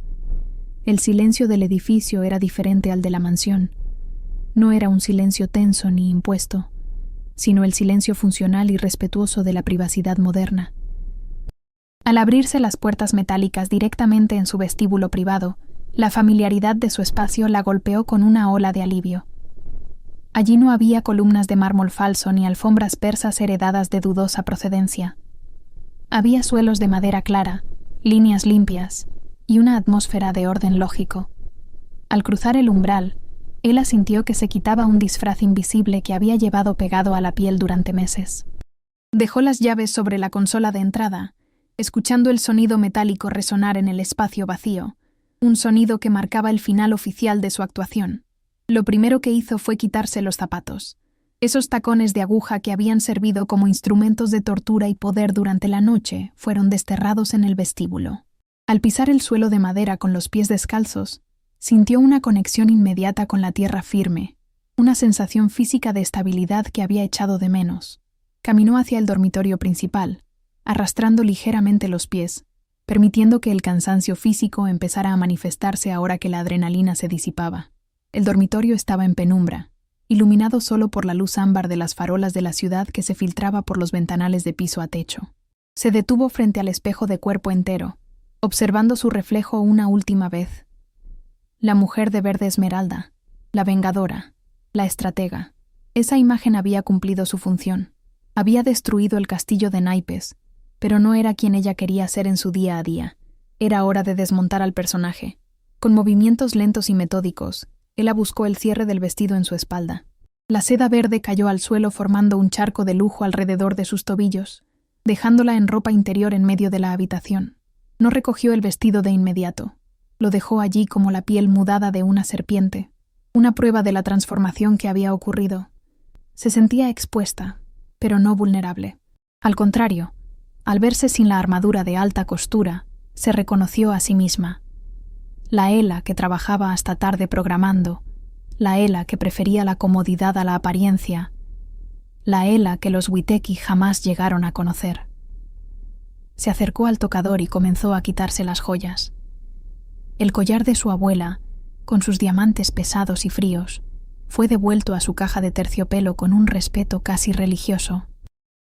El silencio del edificio era diferente al de la mansión. No era un silencio tenso ni impuesto, sino el silencio funcional y respetuoso de la privacidad moderna. Al abrirse las puertas metálicas directamente en su vestíbulo privado, la familiaridad de su espacio la golpeó con una ola de alivio. Allí no había columnas de mármol falso ni alfombras persas heredadas de dudosa procedencia. Había suelos de madera clara, líneas limpias y una atmósfera de orden lógico. Al cruzar el umbral, Ella sintió que se quitaba un disfraz invisible que había llevado pegado a la piel durante meses. Dejó las llaves sobre la consola de entrada, escuchando el sonido metálico resonar en el espacio vacío, un sonido que marcaba el final oficial de su actuación. Lo primero que hizo fue quitarse los zapatos. Esos tacones de aguja que habían servido como instrumentos de tortura y poder durante la noche fueron desterrados en el vestíbulo. Al pisar el suelo de madera con los pies descalzos, sintió una conexión inmediata con la tierra firme, una sensación física de estabilidad que había echado de menos. Caminó hacia el dormitorio principal, arrastrando ligeramente los pies, permitiendo que el cansancio físico empezara a manifestarse ahora que la adrenalina se disipaba. El dormitorio estaba en penumbra, iluminado solo por la luz ámbar de las farolas de la ciudad que se filtraba por los ventanales de piso a techo. Se detuvo frente al espejo de cuerpo entero, observando su reflejo una última vez. La mujer de verde esmeralda, la vengadora, la estratega. Esa imagen había cumplido su función. Había destruido el castillo de naipes, pero no era quien ella quería ser en su día a día. Era hora de desmontar al personaje. Con movimientos lentos y metódicos, Ella buscó el cierre del vestido en su espalda. La seda verde cayó al suelo formando un charco de lujo alrededor de sus tobillos, dejándola en ropa interior en medio de la habitación. No recogió el vestido de inmediato. Lo dejó allí como la piel mudada de una serpiente, una prueba de la transformación que había ocurrido. Se sentía expuesta, pero no vulnerable. Al contrario, al verse sin la armadura de alta costura, se reconoció a sí misma. La Ella que trabajaba hasta tarde programando, la Ella que prefería la comodidad a la apariencia, la Ella que los Witecki jamás llegaron a conocer. Se acercó al tocador y comenzó a quitarse las joyas. El collar de su abuela, con sus diamantes pesados y fríos, fue devuelto a su caja de terciopelo con un respeto casi religioso.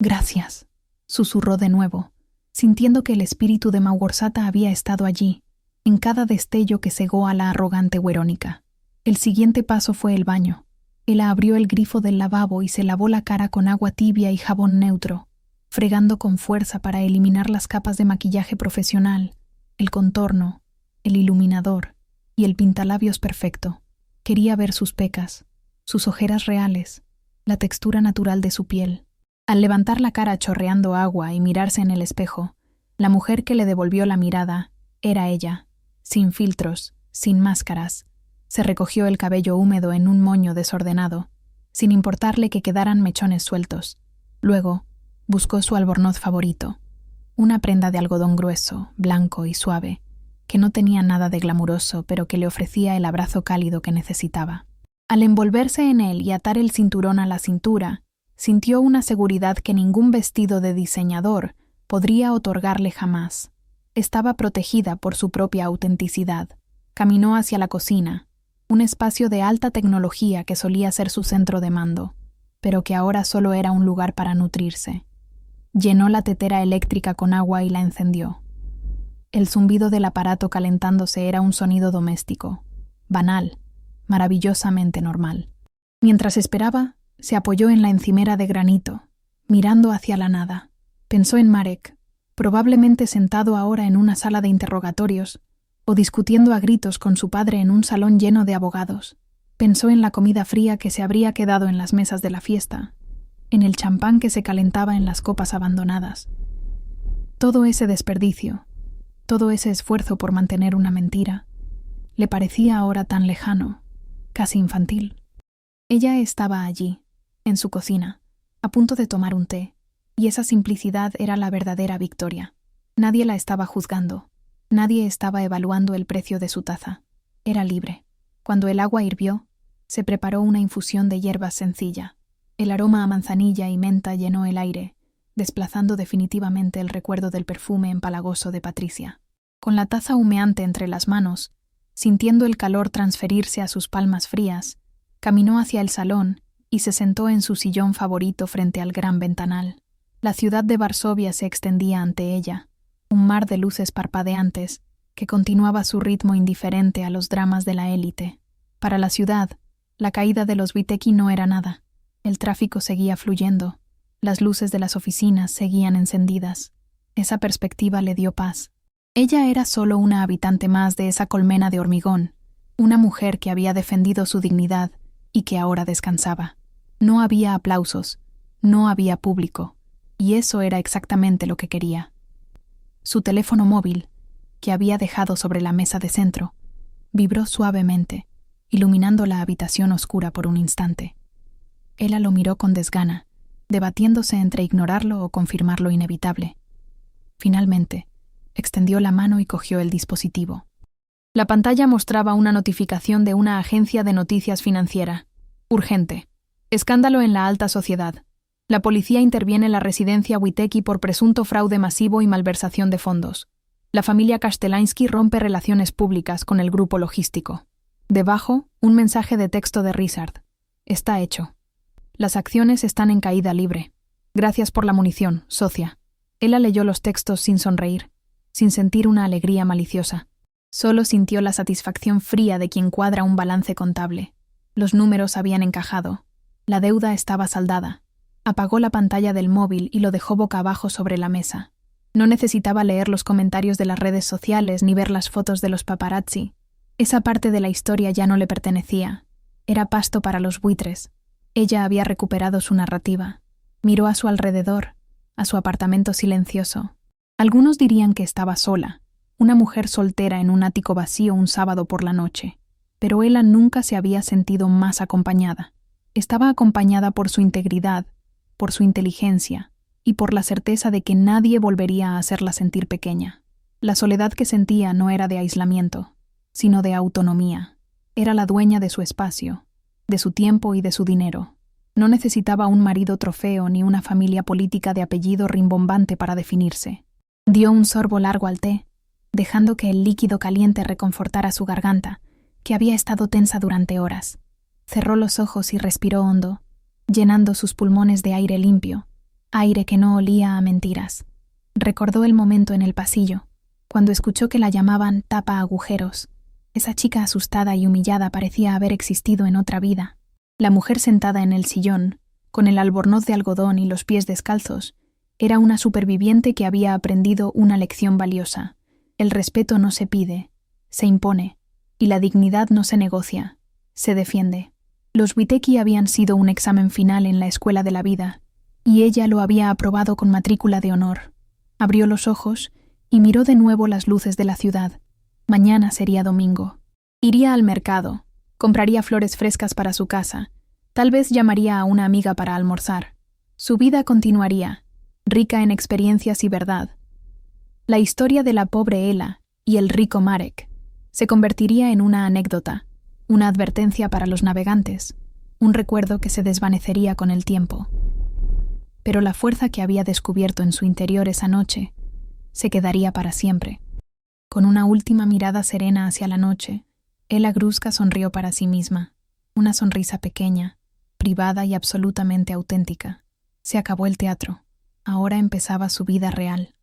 «Gracias», susurró de nuevo, sintiendo que el espíritu de Maugorzata había estado allí, en cada destello que cegó a la arrogante Werónica. El siguiente paso fue el baño. Ella abrió el grifo del lavabo y se lavó la cara con agua tibia y jabón neutro, fregando con fuerza para eliminar las capas de maquillaje profesional, el contorno, el iluminador y el pintalabios perfecto. Quería ver sus pecas, sus ojeras reales, la textura natural de su piel. Al levantar la cara chorreando agua y mirarse en el espejo, la mujer que le devolvió la mirada era ella, sin filtros, sin máscaras. Se recogió el cabello húmedo en un moño desordenado, sin importarle que quedaran mechones sueltos. Luego, buscó su albornoz favorito, una prenda de algodón grueso, blanco y suave, que no tenía nada de glamuroso, pero que le ofrecía el abrazo cálido que necesitaba. Al envolverse en él y atar el cinturón a la cintura, sintió una seguridad que ningún vestido de diseñador podría otorgarle jamás. Estaba protegida por su propia autenticidad. Caminó hacia la cocina, un espacio de alta tecnología que solía ser su centro de mando, pero que ahora solo era un lugar para nutrirse. Llenó la tetera eléctrica con agua y la encendió. El zumbido del aparato calentándose era un sonido doméstico, banal, maravillosamente normal. Mientras esperaba, se apoyó en la encimera de granito, mirando hacia la nada. Pensó en Marek, probablemente sentado ahora en una sala de interrogatorios, o discutiendo a gritos con su padre en un salón lleno de abogados. Pensó en la comida fría que se habría quedado en las mesas de la fiesta, en el champán que se calentaba en las copas abandonadas. Todo ese desperdicio, todo ese esfuerzo por mantener una mentira, le parecía ahora tan lejano, casi infantil. Ella estaba allí, en su cocina, a punto de tomar un té, y esa simplicidad era la verdadera victoria. Nadie la estaba juzgando, nadie estaba evaluando el precio de su taza. Era libre. Cuando el agua hirvió, se preparó una infusión de hierbas sencilla. El aroma a manzanilla y menta llenó el aire, desplazando definitivamente el recuerdo del perfume empalagoso de Patricia. Con la taza humeante entre las manos, sintiendo el calor transferirse a sus palmas frías, caminó hacia el salón y se sentó en su sillón favorito frente al gran ventanal. La ciudad de Varsovia se extendía ante ella, un mar de luces parpadeantes que continuaba su ritmo indiferente a los dramas de la élite. Para la ciudad, la caída de los Witecki no era nada. El tráfico seguía fluyendo, las luces de las oficinas seguían encendidas. Esa perspectiva le dio paz. Ella era solo una habitante más de esa colmena de hormigón, una mujer que había defendido su dignidad y que ahora descansaba. No había aplausos, no había público, y eso era exactamente lo que quería. Su teléfono móvil, que había dejado sobre la mesa de centro, vibró suavemente, iluminando la habitación oscura por un instante. Ella lo miró con desgana, debatiéndose entre ignorarlo o confirmar lo inevitable. Finalmente, extendió la mano y cogió el dispositivo. La pantalla mostraba una notificación de una agencia de noticias financiera. Urgente. Escándalo en la alta sociedad. La policía interviene en la residencia Witecki por presunto fraude masivo y malversación de fondos. La familia Kastelansky rompe relaciones públicas con el grupo logístico. Debajo, un mensaje de texto de Richard. Está hecho. Las acciones están en caída libre. Gracias por la munición, socia. Ella leyó los textos sin sonreír, sin sentir una alegría maliciosa. Solo sintió la satisfacción fría de quien cuadra un balance contable. Los números habían encajado. La deuda estaba saldada. Apagó la pantalla del móvil y lo dejó boca abajo sobre la mesa. No necesitaba leer los comentarios de las redes sociales ni ver las fotos de los paparazzi. Esa parte de la historia ya no le pertenecía. Era pasto para los buitres. Ella había recuperado su narrativa. Miró a su alrededor, a su apartamento silencioso. Algunos dirían que estaba sola, una mujer soltera en un ático vacío un sábado por la noche. Pero ella nunca se había sentido más acompañada. Estaba acompañada por su integridad, por su inteligencia y por la certeza de que nadie volvería a hacerla sentir pequeña. La soledad que sentía no era de aislamiento, sino de autonomía. Era la dueña de su espacio, de su tiempo y de su dinero. No necesitaba un marido trofeo ni una familia política de apellido rimbombante para definirse. Dio un sorbo largo al té, dejando que el líquido caliente reconfortara su garganta, que había estado tensa durante horas. Cerró los ojos y respiró hondo, llenando sus pulmones de aire limpio, aire que no olía a mentiras. Recordó el momento en el pasillo, cuando escuchó que la llamaban tapa agujeros. Esa chica asustada y humillada parecía haber existido en otra vida. La mujer sentada en el sillón, con el albornoz de algodón y los pies descalzos, era una superviviente que había aprendido una lección valiosa. El respeto no se pide, se impone, y la dignidad no se negocia, se defiende. Los Witecki habían sido un examen final en la escuela de la vida, y ella lo había aprobado con matrícula de honor. Abrió los ojos y miró de nuevo las luces de la ciudad. Mañana sería domingo. Iría al mercado, compraría flores frescas para su casa, tal vez llamaría a una amiga para almorzar. Su vida continuaría, rica en experiencias y verdad. La historia de la pobre Ela y el rico Marek se convertiría en una anécdota, una advertencia para los navegantes, un recuerdo que se desvanecería con el tiempo. Pero la fuerza que había descubierto en su interior esa noche se quedaría para siempre. Con una última mirada serena hacia la noche, Ela Gruska sonrió para sí misma, una sonrisa pequeña, privada y absolutamente auténtica. Se acabó el teatro. Ahora empezaba su vida real.